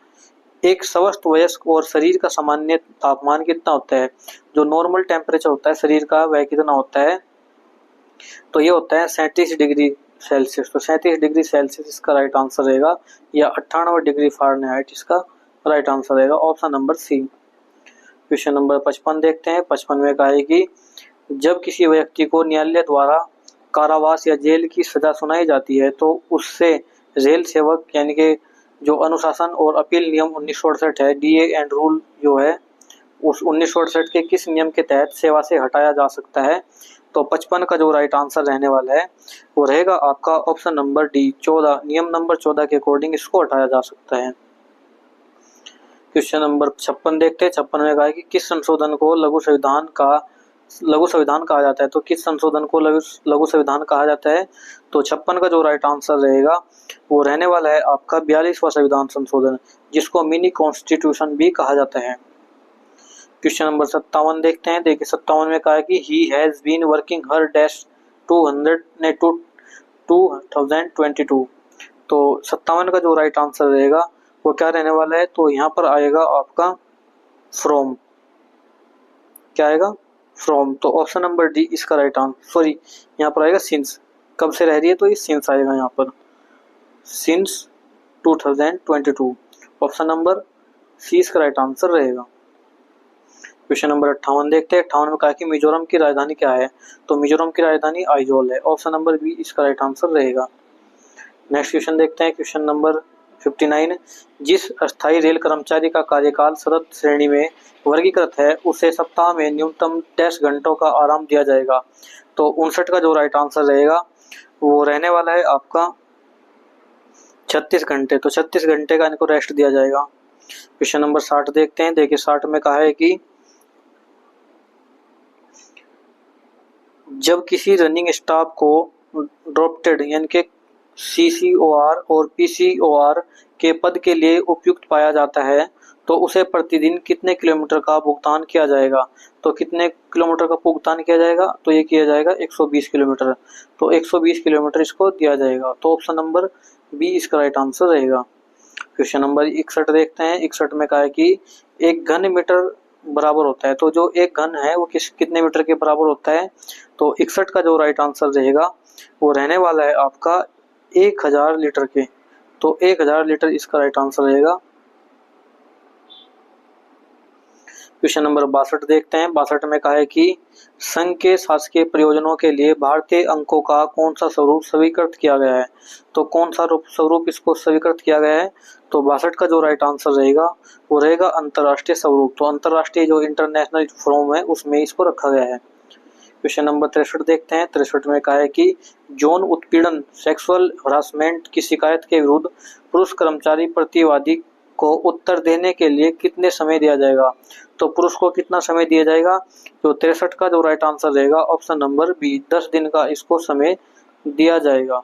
एक स्वस्थ वयस्क और शरीर का सामान्य तापमान कितना होता है। जो नॉर्मल टेम्परेचर होता है शरीर का वह कितना होता है। तो ये होता है 37 डिग्री सेल्सियस। तो 37 डिग्री सेल्सियस इसका राइट आंसर रहेगा, या 98 डिग्री फ़ारेनहाइट इसका राइट आंसर रहेगा, option number C. Question number 55 देखते हैं। 55 में कहा है कि जब किसी व्यक्ति को न्यायालय द्वारा कारावास या जेल की सजा सुनाई जाती है तो उससे जेल सेवक यानी कि जो अनुशासन और अपील नियम 1968 है, डीए एंड रूल जो है, उस 1968 के किस नियम के तहत सेवा से हटाया जा सकता है। तो 55 का जो राइट आंसर रहने वाला है वो रहेगा आपका ऑप्शन नंबर डी 14, नियम नंबर 14 के अकॉर्डिंग इसको हटाया जा सकता है। क्वेश्चन नंबर 56 देखते हैं। 56 में कहा है कि किस संशोधन को लघु संविधान कहा जाता है। तो किस संशोधन को लघु संविधान कहा जाता है। तो 56 का जो राइट आंसर रहेगा वो रहने वाला है आपका 42वां संविधान संशोधन, जिसको मिनी कॉन्स्टिट्यूशन भी कहा जाता है। क्वेश्चन नंबर 57 देखते हैं। देखिए 57 में कहा है कि he has been working her dash 2022। तो 57 का जो राइट आंसर रहेगा वो क्या रहने वाला है। तो यहाँ पर आएगा आपका फ्रॉम, क्या आएगा फ्रॉम। तो ऑप्शन नंबर डी इसका राइट आंसर, सॉरी यहाँ पर आएगा सिंस, कब से रह रही है तो ये सिंस आएगा यहाँ पर, सिंस 2022, ऑप्शन नंबर सी इसका राइट आंसर रहेगा। क्वेश्चन नंबर 58 देखते हैं। 58 में कहा कि मिजोरम की राजधानी क्या है। तो मिजोरम की राजधानी आइजोल है, ऑप्शन नंबर बी इसका राइट आंसर रहेगा। नेक्स्ट क्वेश्चन देखते हैं। क्वेश्चन नंबर 59, जिस अस्थायी रेल कर्मचारी का कार्यकाल सतत श्रेणी में वर्गीकृत है उसे सप्ताह में न्यूनतम 10 घंटों का आराम दिया जाएगा। तो 59 का जो राइट आंसर रहेगा वो रहने वाला है आपका 36 घंटे। तो 36 घंटे का इनको रेस्ट दिया जाएगा। क्वेश्चन नंबर 60 देखते हैं। देखिए 60 में कहा है कि जब किसी रनिंग स्टाफ को ड्रॉप्टेड यानी कि CCOR और PCOR के पद के लिए उपयुक्त पाया जाता है तो उसे प्रतिदिन कितने किलोमीटर का भुगतान किया जाएगा। तो कितने किलोमीटर का भुगतान किया जाएगा, तो ये किया जाएगा 120 किलोमीटर। तो 120 किलोमीटर इसको दिया जाएगा। तो ऑप्शन नंबर बी इसका राइट आंसर रहेगा। क्वेश्चन नंबर 61 देखते हैं। 61 में कहा है कि एक घन मीटर बराबर होता है। तो जो एक घन है वो कितने मीटर के बराबर होता है। तो 61 का जो राइट आंसर रहेगा वो रहने वाला है आपका 1000 लीटर के। तो 1000 लीटर इसका राइट आंसर रहेगा। क्वेश्चन नंबर 62 देखते हैं। 62 में कहा है कि संघ के शासकीय प्रयोजनों के लिए भारतीय अंकों का कौन सा स्वरूप स्वीकृत किया गया है। तो कौन सा स्वरूप इसको स्वीकृत किया गया है। तो 62 का जो राइट आंसर रहेगा वो रहेगा अंतर्राष्ट्रीय स्वरूप। तो अंतर्राष्ट्रीय जो इंटरनेशनल फॉर्म है उसमें इसको रखा गया है। क्वेश्चन नंबर 63 देखते हैं। 63 में कहा है कि यौन उत्पीड़न सेक्सुअल हरासमेंट की शिकायत के विरुद्ध पुरुष कर्मचारी प्रतिवादी को उत्तर देने के लिए कितने समय दिया जाएगा। तो पुरुष को कितना समय दिया जाएगा। तो 63 का जो राइट आंसर रहेगा ऑप्शन नंबर बी 10 दिन का इसको समय दिया जाएगा।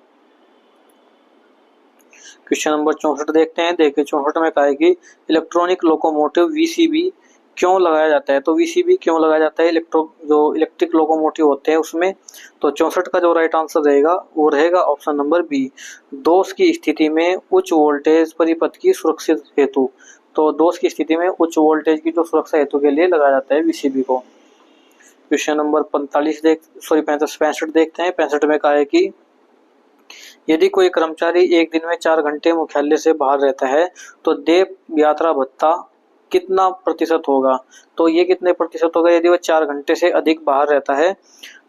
क्वेश्चन नंबर 64 देखते हैं। देखिए 64 में कहा है कि इलेक्ट्रॉनिक लोकोमोटिव VCB क्यों लगाया जाता है। तो VCB क्यों लगाया जाता है जो इलेक्ट्रिक लोकोमोटिव होते हैं उसमें। तो 64 का जो राइट आंसर रहेगा वो रहेगा ऑप्शन नंबर बी, दोष की स्थिति में उच्च वोल्टेज परिपथ की सुरक्षित हेतु। तो दोष की स्थिति में उच्च वोल्टेज की जो सुरक्षा हेतु के लिए लगाया जाता है वीसीबी को। क्वेश्चन नंबर 65 देखते हैं। 65 में कहा है कि यदि कोई कर्मचारी एक दिन में 4 घंटे मुख्यालय से बाहर रहता है तो देय यात्रा भत्ता कितना प्रतिशत होगा। तो ये कितने प्रतिशत होगा यदि वह 4 घंटे से अधिक बाहर रहता है।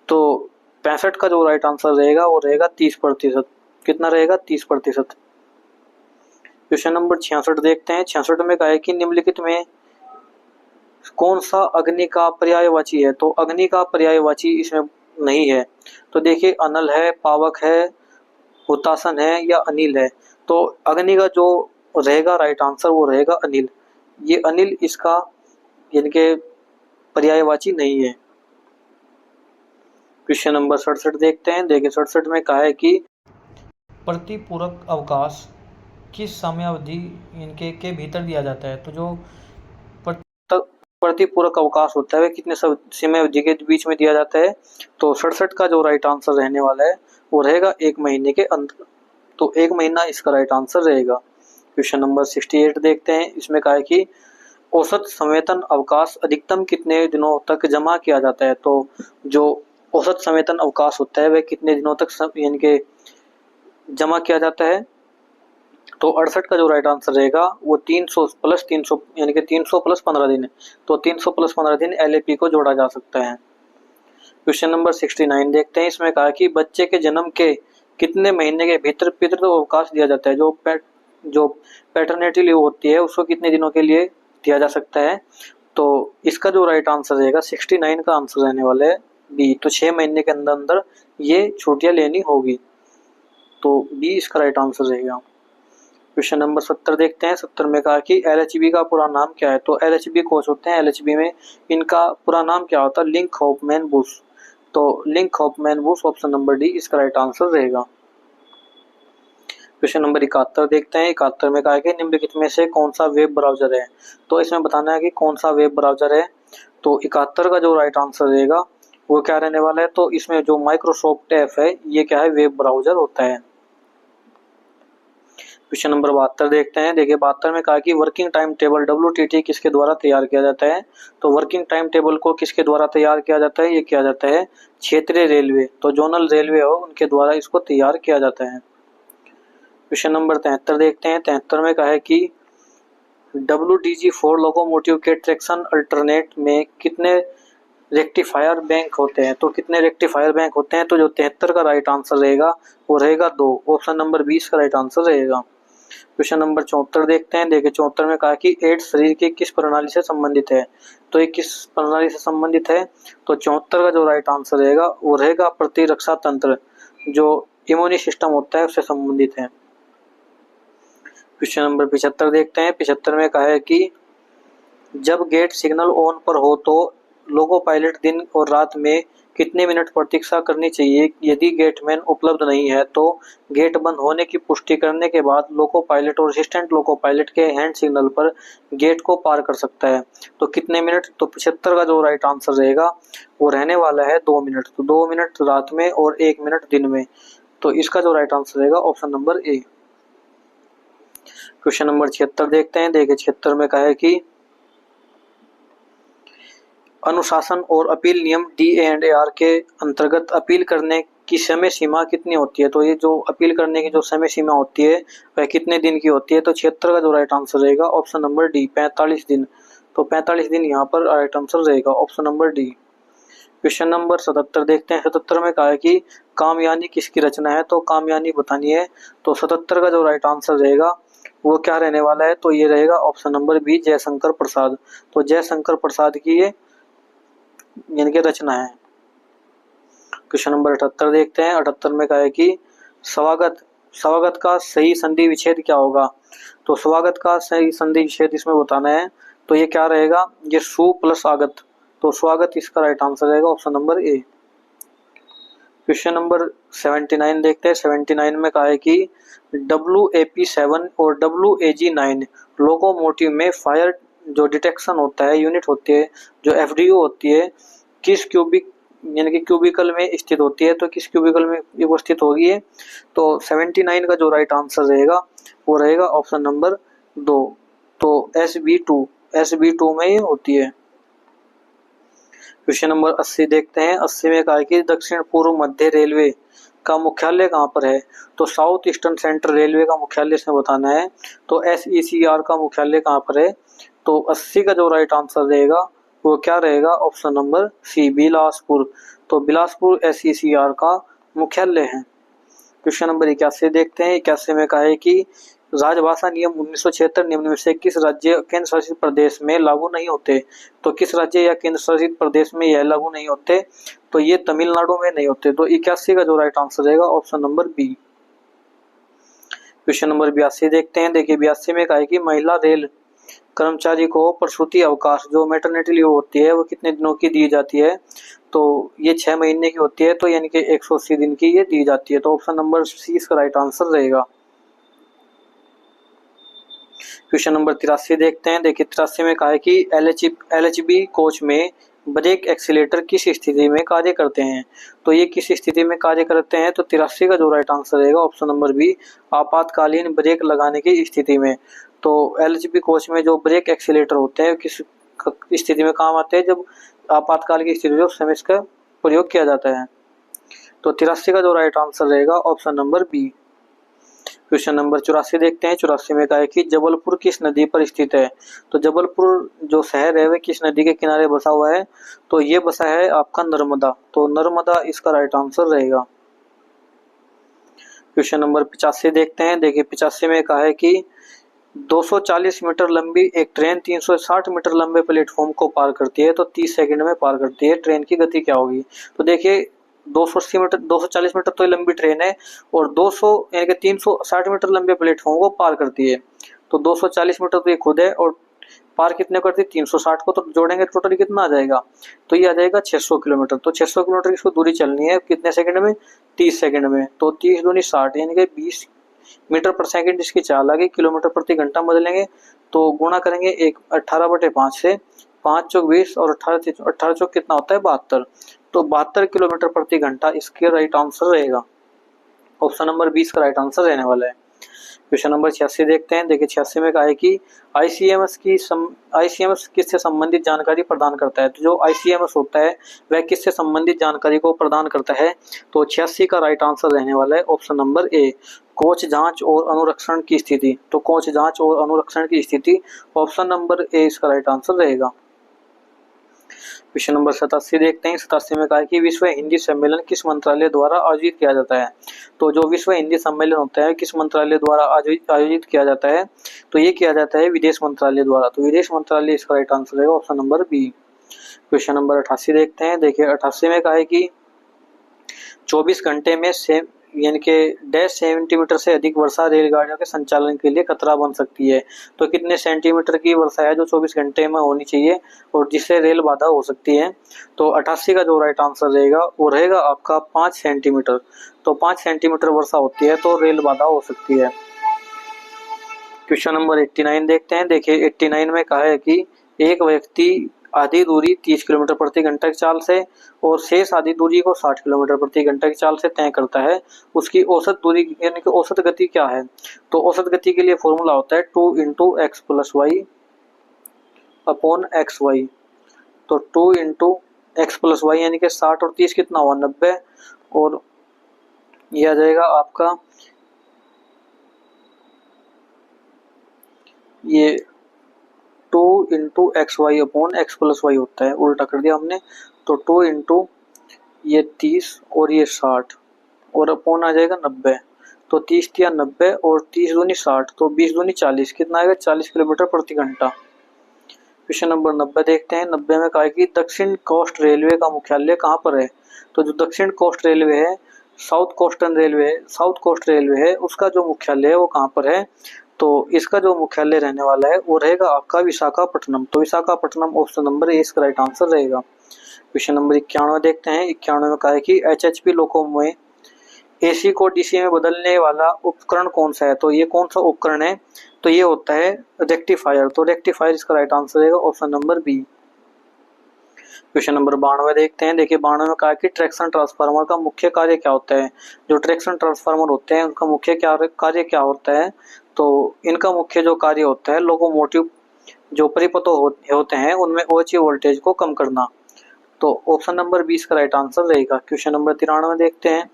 तो 65 का जो राइट आंसर रहेगा वो रहेगा 30%। कितना रहेगा? 30%। क्वेश्चन नंबर 66 देखते हैं। 66 में कहा है कि निम्नलिखित में कौन सा अग्नि का पर्यायवाची है। तो अग्नि का पर्यायवाची इसमें नहीं है। तो देखिए अनल है, पावक है, हुतासन है या अनिल है। तो अग्नि का जो रहेगा राइट आंसर वो रहेगा अनिल। ये अनिल इसका यानी कि पर्यायवाची नहीं है। क्वेश्चन नंबर 67 देखते हैं। देखिए 67 में कहा है कि प्रतिपूरक अवकाश किस समयावधि इनके के भीतर दिया जाता है। तो जो प्रतिपूरक अवकाश होता है वह कितने समय अवधि के बीच में दिया जाता है। तो 67 का जो राइट आंसर रहने वाला है वो रहेगा 1 महीने के अंदर। तो 1 महीना इसका राइट आंसर रहेगा। क्वेश्चन नंबर 68 देखते हैं। इसमें कहा है कि औसत संवेतन अवकाश अधिकतम कितने दिनों तक जमा किया जाता है। तो जो औसत संवेतन अवकाश होता है वह कितने दिनों तक यानी कि जमा किया जाता है। तो 68 का जो राइट आंसर रहेगा वो 300 प्लस 300 यानी कि 300 प्लस 15 दिन है। तो 300 प्लस 15 दिन एलएपी को जोड़ा जा सकता है। क्वेश्चन नंबर 69 देखते हैं। इसमें कहा कि बच्चे के जन्म के कितने महीने के भीतर पितृत्व अवकाश दिया जाता है। जो पैटर्निटी लीव होती है उसको कितने दिनों के लिए दिया जा सकता है। तो इसका जो राइट आंसर रहेगा 69 का आंसर रहने वाला है बी। तो 6 महीने के अंदर अंदर ये छुट्टियां लेनी होगी। तो बी इसका राइट आंसर रहेगा। क्वेश्चन नंबर 70 देखते हैं। 70 में कहा कि एलएचबी का पूरा नाम क्या है। तो एलएचबी कोच होते हैं। एलएचबी में इनका पूरा नाम क्या होता है? लिंकहोफमैन बुश। तो लिंकहोफमैन बुश ऑप्शन नंबर डी इसका राइट आंसर रहेगा। क्वेश्चन नंबर 71 देखते हैं। 71 में कहा कि निम्नलिखित में से कौन सा वेब ब्राउजर है। तो इसमें बताना है कि कौन सा वेब ब्राउजर है। तो 71 का जो राइट आंसर रहेगा वो क्या रहने वाला है। तो इसमें जो माइक्रोसॉफ्ट एफ है ये क्या है? वेब ब्राउजर होता है। क्वेश्चन नंबर 72 देखते हैं। देखिए 72 में कहा कि वर्किंग टाइम टेबल WTT किसके द्वारा तैयार किया जाता है। तो वर्किंग टाइम टेबल को किसके द्वारा तैयार किया जाता है? ये किया जाता है क्षेत्रीय रेलवे, तो जोनल रेलवे हो उनके द्वारा इसको तैयार किया जाता है। क्वेश्चन नंबर 73 देखते हैं। 73 में कहा है कि WDG4 लोकोमोटिव के ट्रैक्शन अल्टरनेट में कितने रेक्टिफायर बैंक होते हैं। तो कितने रेक्टिफायर बैंक होते हैं। तो जो 73 का राइट आंसर रहेगा वो रहेगा 2। ऑप्शन नंबर 20 का राइट आंसर रहेगा। क्वेश्चन नंबर 74 देखते हैं। देखिए 74 में कहा कि एड्स शरीर की किस प्रणाली से संबंधित है। तो ये किस प्रणाली से संबंधित है। तो 74 का जो राइट आंसर रहेगा वो रहेगा प्रतिरक्षा तंत्र, जो इम्यूनी सिस्टम होता है उससे संबंधित है। क्वेश्चन नंबर 75 देखते हैं। 75 में कहा है कि जब गेट सिग्नल ऑन पर हो तो लोको पायलट दिन और रात में कितने मिनट प्रतीक्षा करनी चाहिए। यदि गेटमैन उपलब्ध नहीं है तो गेट बंद होने की पुष्टि करने के बाद लोको पायलट और असिस्टेंट लोको पायलट के हैंड सिग्नल पर गेट को पार कर सकता है। तो कितने मिनट। तो 75 का जो राइट आंसर रहेगा वो रहने वाला है 2 मिनट। तो 2 मिनट रात में और 1 मिनट दिन में। तो इसका जो राइट आंसर रहेगा option number A. Question number 76 देखते हैं। देखिए 76 में कहा है कि अनुशासन और अपील नियम D&AR के अंतर्गत अपील करने की समय सीमा कितनी होती है। तो ये जो अपील करने की जो समय सीमा होती है वह कितने दिन की होती है। तो 76 का जो राइट आंसर रहेगा ऑप्शन नंबर डी 45 दिन। तो 45 दिन यहाँ पर राइट आंसर रहेगा option number D. Question number 77 देखते हैं। 77 में कहा है कि कामयानी किसकी रचना है। तो कामयानी बतानी है। तो 77 का जो राइट आंसर रहेगा वो क्या रहने वाला है। तो ये रहेगा option number B Jaishankar Prasad. तो जयशंकर प्रसाद की ये यानी कि रचना है। क्वेश्चन नंबर 78 देखते हैं। 78 में कहा है कि स्वागत का सही संधि विच्छेद क्या होगा। तो स्वागत का सही संधि विच्छेद इसमें बताना है। तो ये क्या रहेगा। ये सु प्लस आगत। तो स्वागत इसका राइट आंसर रहेगा option number A. Question number 79 देखते हैं। 79 में कहा है कि WAP7 और WAG9 लोकोमोटिव में फायर जो डिटेक्शन होता है यूनिट होती है, जो FDU होती है, किस क्यूबिक यानी कि क्यूबिकल में स्थित होती है। तो किस क्यूबिकल में वो स्थित होगी है। तो 79 का जो राइट आंसर रहेगा वो रहेगा ऑप्शन नंबर 2। तो SB2 में ये होती है। क्वेश्चन नंबर 80 देखते हैं। 80 में कहा है कि दक्षिण पूर्व मध्य रेलवे का मुख्यालय कहाँ पर है? तो साउथ ईस्टर्न सेंट्रल रेलवे का मुख्यालय इसमें बताना है। तो SECR का मुख्यालय कहाँ पर है? तो 80 का जो राइट आंसर रहेगा वो क्या रहेगा? Option number C, Bilaspur. तो बिलासपुर SECR का मुख्यालय है। क्वेश्चन नंबर 81 देखते हैं। 81 में कहा है कि राजभाषा नियम 1976 निम्न में से किस राज्य केंद्र शासित प्रदेश में लागू नहीं होते? तो किस राज्य या केंद्र शासित प्रदेश में यह लागू नहीं होते? तो ये तमिलनाडु में नहीं होते। तो 81 का जो राइट आंसर रहेगा option number B. Question number 82 देखते हैं। देखिए 82 में कहा है कि महिला रेल कर्मचारी को प्रसूति अवकाश जो मैटरनिटी लीव होती है वो कितने दिनों की दी जाती है? तो ये 6 महीने की होती है, तो यानी कि 180 दिन की ये दी जाती है। तो ऑप्शन नंबर सी इसका राइट आंसर रहेगा। क्वेश्चन नंबर 83 देखते हैं। देखिए 83 में कहा है कि LHB कोच में ब्रेक एक्सीलेटर किस स्थिति में कार्य करते हैं? तो ये किस स्थिति में कार्य करते हैं? तो 83 का जो राइट आंसर रहेगा ऑप्शन नंबर बी, आपातकालीन ब्रेक लगाने की स्थिति में। तो LHB कोच में जो ब्रेक एक्सीलेटर होते हैं किस स्थिति में काम आते हैं? जब आपातकाल की स्थिति में उस समय इसका प्रयोग किया जाता है। तो 83 का जो राइट आंसर रहेगा option number B. Question number 84 देखते हैं। 84 में कहा है कि जबलपुर किस नदी पर स्थित है? तो जबलपुर जो शहर है वह किस नदी के किनारे बसा हुआ है? तो ये बसा है आपका नर्मदा। तो नर्मदा इसका राइट आंसर रहेगा। क्वेश्चन नंबर 85 देखते हैं। देखिए 85 में कहा है कि 240 मीटर लंबी एक ट्रेन 360 मीटर लंबे प्लेटफॉर्म को पार करती है, तो 30 सेकंड में पार करती है। ट्रेन की गति क्या होगी? तो देखिए 280 मीटर 240 मीटर तो लंबी ट्रेन है और 200 यानी कि 360 मीटर लंबे प्लेटफॉर्म को पार करती है। तो 240 मीटर तो ये खुद है और पार कितने करती है? 360 को तो जोड़ेंगे टोटल कितना आ जाएगा? तो ये आ जाएगा 600 किलोमीटर। तो 600 किलोमीटर की इसको दूरी चलनी है कितने सेकंड में? 30 सेकंड में। तो 30 दूनी 60 यानी कि 20 मीटर पर सेकंड इसकी चाल आ गई। किलोमीटर प्रति घंटा बदलेंगे तो गुणा करेंगे 18/5 से, 5 चौक 20 और 18 चौक कितना होता है? 72। तो 72 किलोमीटर प्रति घंटा इसके राइट आंसर रहेगा। ऑप्शन नंबर 20 का राइट आंसर रहने वाला है। क्वेश्चन नंबर 86 देखते हैं। देखिए 86 में कहा है कि ICMS किससे संबंधित जानकारी प्रदान करता है? तो जो ICMS होता है वह किससे संबंधित जानकारी को प्रदान करता है? तो 86 का राइट आंसर रहने वाला है ऑप्शन नंबर ए, कोच जांच और अनुरक्षण की स्थिति। तो कोच जांच और अनुरक्षण की स्थिति ऑप्शन नंबर ए इसका राइट आंसर रहेगा। क्वेश्चन नंबर 87 देखते हैं। 87 में कहा है कि विश्व हिंदी सम्मेलन किस मंत्रालय द्वारा आयोजित किया जाता है? तो जो विश्व हिंदी सम्मेलन होता है किस मंत्रालय द्वारा आयोजित किया जाता है? तो ये किया जाता है विदेश मंत्रालय द्वारा। तो विदेश मंत्रालय इसका राइट आंसर रहेगा option number B. Question number 88 देखते हैं। देखिए 88 में कहा है कि 24 घंटे में यानी कि 10 सेंटीमीटर से अधिक वर्षा रेलगाड़ियों के संचालन के लिए खतरा बन सकती है। तो कितने सेंटीमीटर की वर्षा है जो 24 घंटे में होनी चाहिए और जिससे रेल बाधा हो सकती है? तो 88 का जो राइट आंसर रहेगा वो रहेगा आपका 5 सेंटीमीटर। तो 5 सेंटीमीटर वर्षा होती है तो रेल बाधा हो सकती है। क्वेश्चन नंबर 89 देखते हैं। देखिए 89 में कहा है कि एक व्यक्ति आधी दूरी 30 किलोमीटर प्रति घंटा की चाल से और शेष आधी दूरी को 60 किलोमीटर प्रति घंटा की चाल से तय करता है, उसकी औसत दूरी यानी कि औसत गति क्या है? तो औसत गति के लिए फॉर्मूला होता है 2 × x + y अपॉन xy। तो 2 × x + y यानी कि 60 और 30 कितना हुआ? 90 और यह आ जाएगा आपका ये 2 × xy अपॉन x + y होता है, उल्टा कर दिया हमने। तो 2 × ये 30 और ये 60 और अपॉन आ जाएगा 90। तो 30 या 90 और 30 दूनी 60 तो 20 दूनी 40 कितना आएगा? 40 किलोमीटर प्रति घंटा। क्वेश्चन नंबर 90 देखते हैं। 90 में कहा है कि दक्षिण कोस्ट रेलवे का मुख्यालय कहाँ पर है? तो जो दक्षिण कोस्ट रेलवे है साउथ कोस्ट रेलवे है उसका जो मुख्यालय है वो कहाँ पर है? तो इसका जो मुख्यालय रहने वाला है वो रहेगा आपका विशाखापट्टनम। तो विशाखापट्टनम ऑप्शन नंबर ए इसका राइट आंसर रहेगा। क्वेश्चन नंबर 91 देखते हैं। 91 में कहा है कि HHP लोको में AC को DC में बदलने वाला उपकरण कौन सा है? तो ये कौन सा उपकरण है? तो ये होता है रेक्टिफायर। तो रेक्टिफायर इसका राइट आंसर रहेगा option number B. Question number 92 देखते हैं। देखिए 92 में कहा कि ट्रैक्शन ट्रांसफार्मर का मुख्य कार्य क्या होता है? जो ट्रैक्शन ट्रांसफार्मर होते हैं उनका मुख्य कार्य क्या होता है? तो इनका मुख्य जो कार्य होता है लोकोमोटिव जो परिपथ होते हैं उनमें OHV वोल्टेज को कम करना। तो ऑप्शन नंबर 20 का राइट आंसर रहेगा। क्वेश्चन नंबर 93 देखते हैं।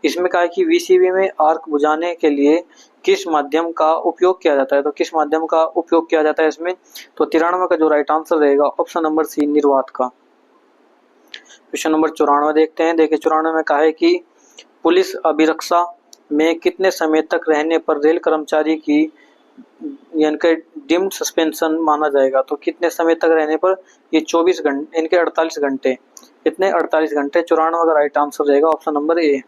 इसमें कहा है कि VCB में आर्क बुझाने के लिए किस माध्यम का उपयोग किया जाता है। तो किस माध्यम का उपयोग किया जाता है इसमें, तो 93 का जो राइट आंसर रहेगा ऑप्शन नंबर सी, निर्वात का। क्वेश्चन नंबर 94 देखते हैं। देखिए 94 में कहा है कि पुलिस अभिरक्षा में कितने समय तक रहने पर रेल कर्मचारी की यानी कि डिम्ड सस्पेंशन माना जाएगा। तो कितने समय तक रहने पर, ये 24 घंटे, इनके 48 घंटे, कितने 48 घंटे। 94 का राइट आंसर रहेगा option number A.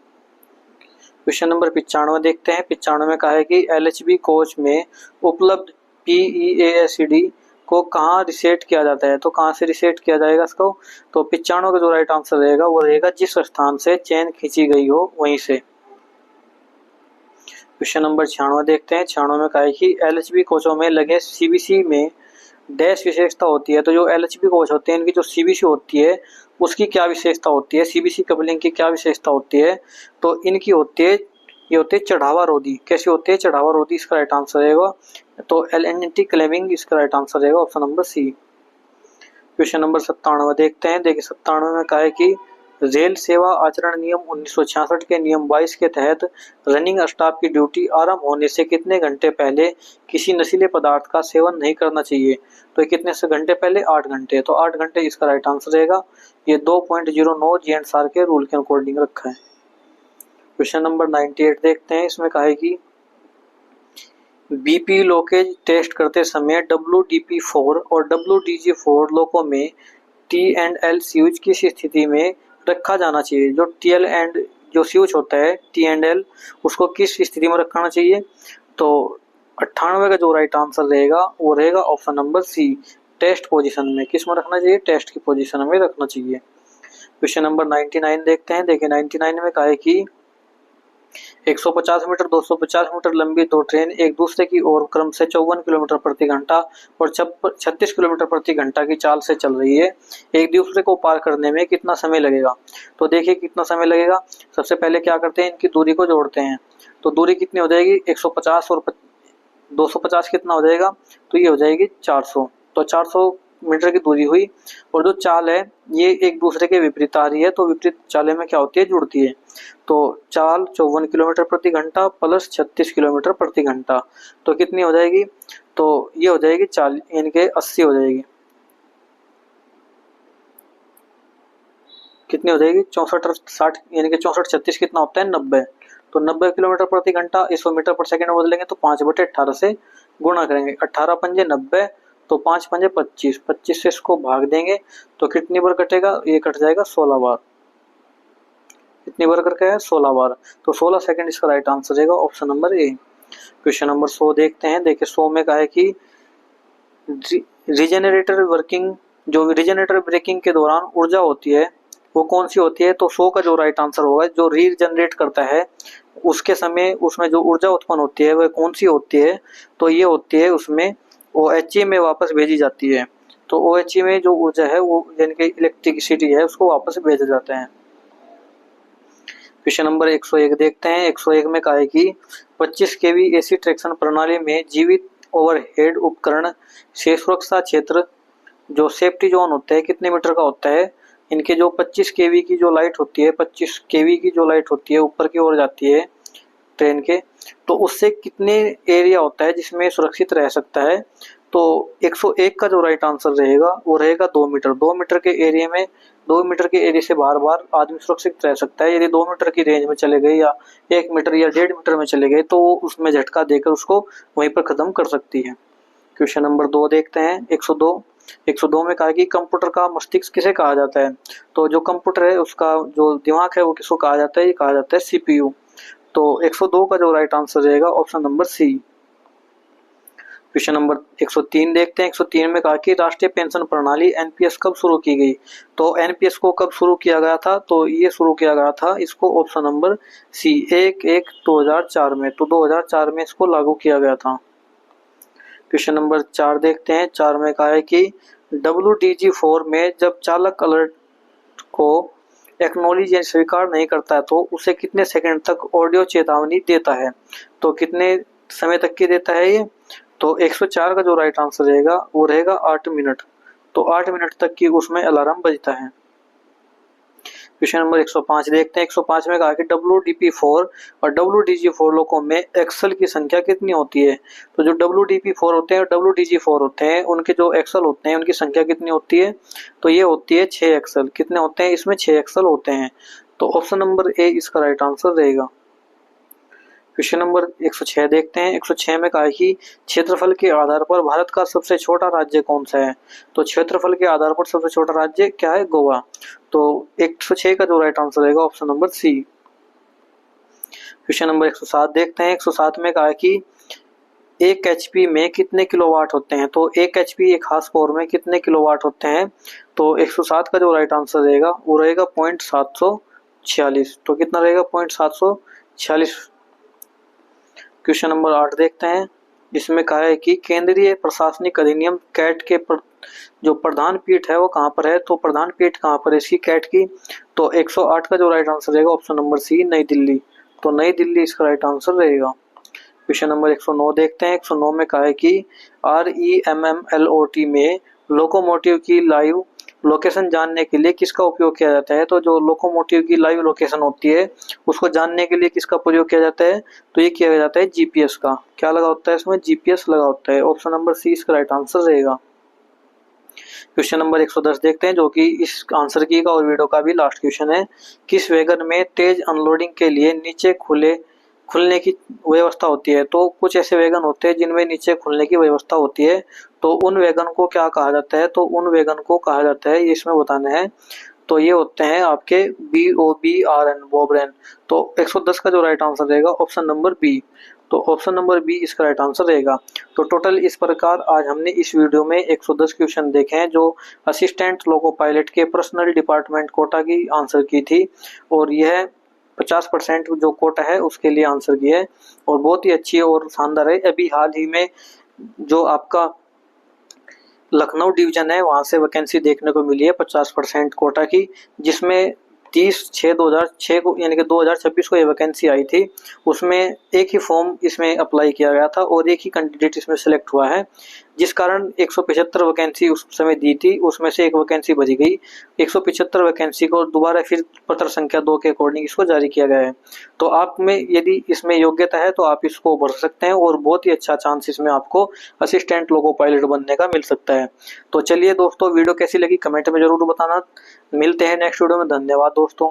Question number 95 देखते हैं। 95 में कहा है कि LHB कोच में उपलब्ध PEACD को कहाँ रिसेट किया जाता है। तो कहाँ से रिसेट किया जाएगा इसको, तो 95 का जो राइट आंसर रहेगा वो रहेगा जिस स्थान से चेन खींची गई हो वहीं से। क्वेश्चन नंबर 96 देखते हैं। 96 में कहा है कि LHB कोचों में लगे CBC में डैश विशेषता होती है। तो जो LHB कोच होते हैं इनकी जो CBC होती है उसकी क्या विशेषता होती है, CBC कपलिंग की क्या विशेषता होती है, तो इनकी होती है, ये होती है चढ़ावा रोधी। कैसी होती है, चढ़ावा रोधी, इसका राइट आंसर रहेगा। तो LNT क्लेविंग इसका राइट आंसर रहेगा option number C. Question number 97 देखते हैं। देखिए 97 में कहा है कि रेल सेवा आचरण नियम 1966 के नियम 22 के तहत रनिंग स्टाफ की ड्यूटी आरंभ होने से कितने घंटे पहले किसी नशीले पदार्थ का सेवन नहीं करना चाहिए। तो कितने से घंटे पहले, 8 घंटे। तो 8 घंटे इसका राइट आंसर रहेगा। ये 2.09 GNSR के रूल के अकॉर्डिंग रखा है। क्वेश्चन नंबर 98 देखते हैं। इसमें कहा है कि BP लोकेज टेस्ट करते समय WDP4 और WDG4 लोकों में T&L स्विच किस स्थिति में रखा जाना चाहिए। जो TL एंड जो स्विच होता है T&L उसको किस स्थिति में रखना चाहिए, तो 98 का जो राइट आंसर रहेगा वो रहेगा option number C, test position में। किस में रखना चाहिए, टेस्ट की पोजीशन में रखना चाहिए। क्वेश्चन नंबर 99 देखते हैं। देखिए 99 में कहा है कि 150 मीटर 250 मीटर लंबी दो ट्रेन एक दूसरे की ओर क्रम से 54 किलोमीटर प्रति घंटा और 36 किलोमीटर प्रति घंटा की चाल से चल रही है। एक दूसरे को पार करने में कितना समय लगेगा। तो देखिए कितना समय लगेगा। सबसे पहले क्या करते हैं, इनकी दूरी को जोड़ते हैं। तो दूरी कितनी हो जाएगी, 150 और 250 कितना हो जाएगा, तो ये हो जाएगी 400। तो 400 मीटर की दूरी हुई। और जो चाल है ये एक दूसरे के विपरीत आ रही है, तो विपरीत चालें में क्या होती है, जुड़ती है। तो चाल 54 किलोमीटर प्रति घंटा प्लस 36 किलोमीटर प्रति घंटा, तो कितनी हो जाएगी, तो ये हो जाएगी चाल इनके 80 हो जाएगी। कितनी हो जाएगी, 64 और 60 यानी कि 64 36 कितना होता है, 90। तो 90 किलोमीटर प्रति घंटा 100 मीटर पर सेकंड में बदलेंगे तो 5/18 से गुणा करेंगे। 18 पंजे 90, तो 5 पंजे 25, 25 से इसको भाग देंगे तो कितनी बार कटेगा, ये कट जाएगा 16 बार। कितनी बार करके है, 16 बार। तो 16 सेकंड इसका राइट आंसर रहेगा option number A. Question number 100 देखते हैं। देखिए 100 में कहा है कि रीजेनरेटर वर्किंग, जो रीजेनरेटर ब्रेकिंग के दौरान ऊर्जा होती है वो कौन सी होती है। तो 100 का जो राइट आंसर होगा, जो रीजनरेट करता है उसके समय उसमें जो ऊर्जा उत्पन्न होती है वह कौन सी होती है, तो ये होती है उसमें OHE में वापस भेजी जाती है। तो OHE में जो ऊर्जा है वो यानी कि इलेक्ट्रिसिटी है उसको वापस भेजा जाता है। क्वेश्चन नंबर 101 देखते हैं। 101 में कहा है कि 25 kV AC ट्रैक्शन प्रणाली में जीवित ओवरहेड उपकरण से सुरक्षा क्षेत्र जो सेफ्टी जोन होता है कितने मीटर का होता है। इनके जो 25 kV की जो लाइट होती है, 25 kV की जो लाइट होती है ऊपर की ओर जाती है ट्रेन के, तो उससे कितने एरिया होता है जिसमें सुरक्षित रह सकता है। तो 101 का जो राइट आंसर रहेगा वो रहेगा 2 मीटर। 2 मीटर के एरिया में, 2 मीटर के एरिया से बार बार आदमी सुरक्षित रह सकता है। यदि 2 मीटर की रेंज में चले गए या 1 मीटर या 1.5 मीटर में चले गए तो वो उसमें झटका देकर उसको वहीं पर खत्म कर सकती है। क्वेश्चन नंबर 2 देखते हैं। 102 में कहा कि कंप्यूटर का मस्तिष्क किसे कहा जाता है। तो जो कंप्यूटर है उसका जो दिमाग है वो किसको कहा जाता है, ये कहा जाता है CPU। तो 102 का जो राइट आंसर रहेगा option number C. Question number 103 देखते हैं। 103 में कहा कि राष्ट्रीय पेंशन प्रणाली NPS कब शुरू की गई। तो NPS को कब शुरू किया गया था, तो ये शुरू किया गया था इसको ऑप्शन नंबर सी 1/1/2004 में। तो 2004 में इसको लागू किया गया था। क्वेश्चन नंबर 4 देखते हैं। 4 में कहा है कि WDG4 में जब चालक अलर्ट को एक्नॉलेज या स्वीकार नहीं करता है तो उसे कितने सेकंड तक ऑडियो चेतावनी देता है। तो कितने समय तक की देता है ये, तो 104 का जो राइट आंसर रहेगा वो रहेगा 8 मिनट। तो 8 मिनट तक की उसमें अलार्म बजता है। क्वेश्चन नंबर 105 देखते हैं। 105 में कहा कि WDP4 और WDG4 लोगों में एक्सल की संख्या कितनी होती है। तो जो WDP4 होते हैं और WDG4 होते हैं उनके जो एक्सल होते हैं उनकी संख्या कितनी होती है। तो ये होती है 6 एक्सल। कितने होते हैं इसमें, 6 एक्सल होते हैं। तो ऑप्शन नंबर ए इसका राइट आंसर रहेगा। क्वेश्चन नंबर 106 देखते हैं। 106 में कहा है कि क्षेत्रफल के आधार पर भारत का सबसे छोटा राज्य कौन सा है। तो क्षेत्रफल के आधार पर सबसे छोटा राज्य क्या है, गोवा। तो 106 का जो राइट आंसर रहेगा option number C. Question number 107 देखते हैं। 107 में कहा है कि 1 HP में कितने किलोवाट होते हैं। तो 1 HP एक खास पावर में कितने किलोवाट होते हैं। तो 107 का जो राइट आंसर रहेगा वो रहेगा 0.746। तो कितना रहेगा, 0.746। क्वेश्चन नंबर 8 देखते हैं। इसमें कहा है कि केंद्रीय प्रशासनिक अधिनियम कैट के जो प्रधान पीठ है वो कहाँ पर है। तो प्रधान पीठ कहाँ पर है इसकी, कैट की। तो 108 का जो राइट आंसर रहेगा ऑप्शन नंबर सी, नई दिल्ली। तो नई दिल्ली इसका राइट आंसर रहेगा। क्वेश्चन नंबर 109 देखते हैं। 109 में कहा है कि REMMLOT में लोकोमोटिव की लाइव लोकेशन जानने के लिए किसका उपयोग किया जाता है। तो जो लोकोमोटिव की लाइव लोकेशन होती है उसको जानने के लिए किसका प्रयोग किया जाता है। तो ये किया जाता है GPS का। क्या लगा होता है इसमें, GPS लगा होता है। ऑप्शन नंबर सी इसका राइट आंसर रहेगा। क्वेश्चन नंबर 110 देखते हैं जो कि इस आंसर की का और वीडियो का भी लास्ट क्वेश्चन है। किस वैगन में तेज अनलोडिंग के लिए नीचे खुलने की व्यवस्था होती है। तो कुछ ऐसे वैगन होते हैं जिनमें नीचे खुलने की व्यवस्था होती है। तो उन वैगन को क्या कहा जाता है। तो उन वैगन को कहा जाता है, ये इसमें बताना है। तो ये होते हैं आपके BOBRN, बोब्रेन। तो 110 का जो राइट आंसर रहेगा ऑप्शन नंबर बी। तो ऑप्शन नंबर बी इसका राइट आंसर रहेगा। तो टोटल इस प्रकार आज हमने इस वीडियो में 110 क्वेश्चन देखे हैं जो असिस्टेंट लोको पायलट के पर्सनल डिपार्टमेंट कोटा की आंसर की थी। और यह 50% जो कोटा है उसके लिए आंसर की है और बहुत ही अच्छी और शानदार है। अभी हाल ही में जो आपका लखनऊ डिवीजन है वहां से वैकेंसी देखने को मिली है 50% कोटा की, जिसमें 30/6/2006 को यानी कि 2026 को ये वैकेंसी आई थी। उसमें एक ही फॉर्म इसमें अप्लाई किया गया था और एक ही कैंडिडेट इसमें सिलेक्ट हुआ है, जिस कारण 175 वैकेंसी उस समय दी थी, उसमें से एक वैकेंसी भरी गई। 175 वैकेंसी को दोबारा फिर पत्र संख्या 2 के अकॉर्डिंग इसको जारी किया गया है। तो आप में यदि इसमें योग्यता है तो आप इसको भर सकते हैं और बहुत ही अच्छा चांस इसमें आपको असिस्टेंट लोको पायलट बनने का मिल सकता है। तो चलिए दोस्तों, वीडियो कैसी लगी कमेंट में जरूर बताना। मिलते हैं नेक्स्ट वीडियो में। धन्यवाद दोस्तों।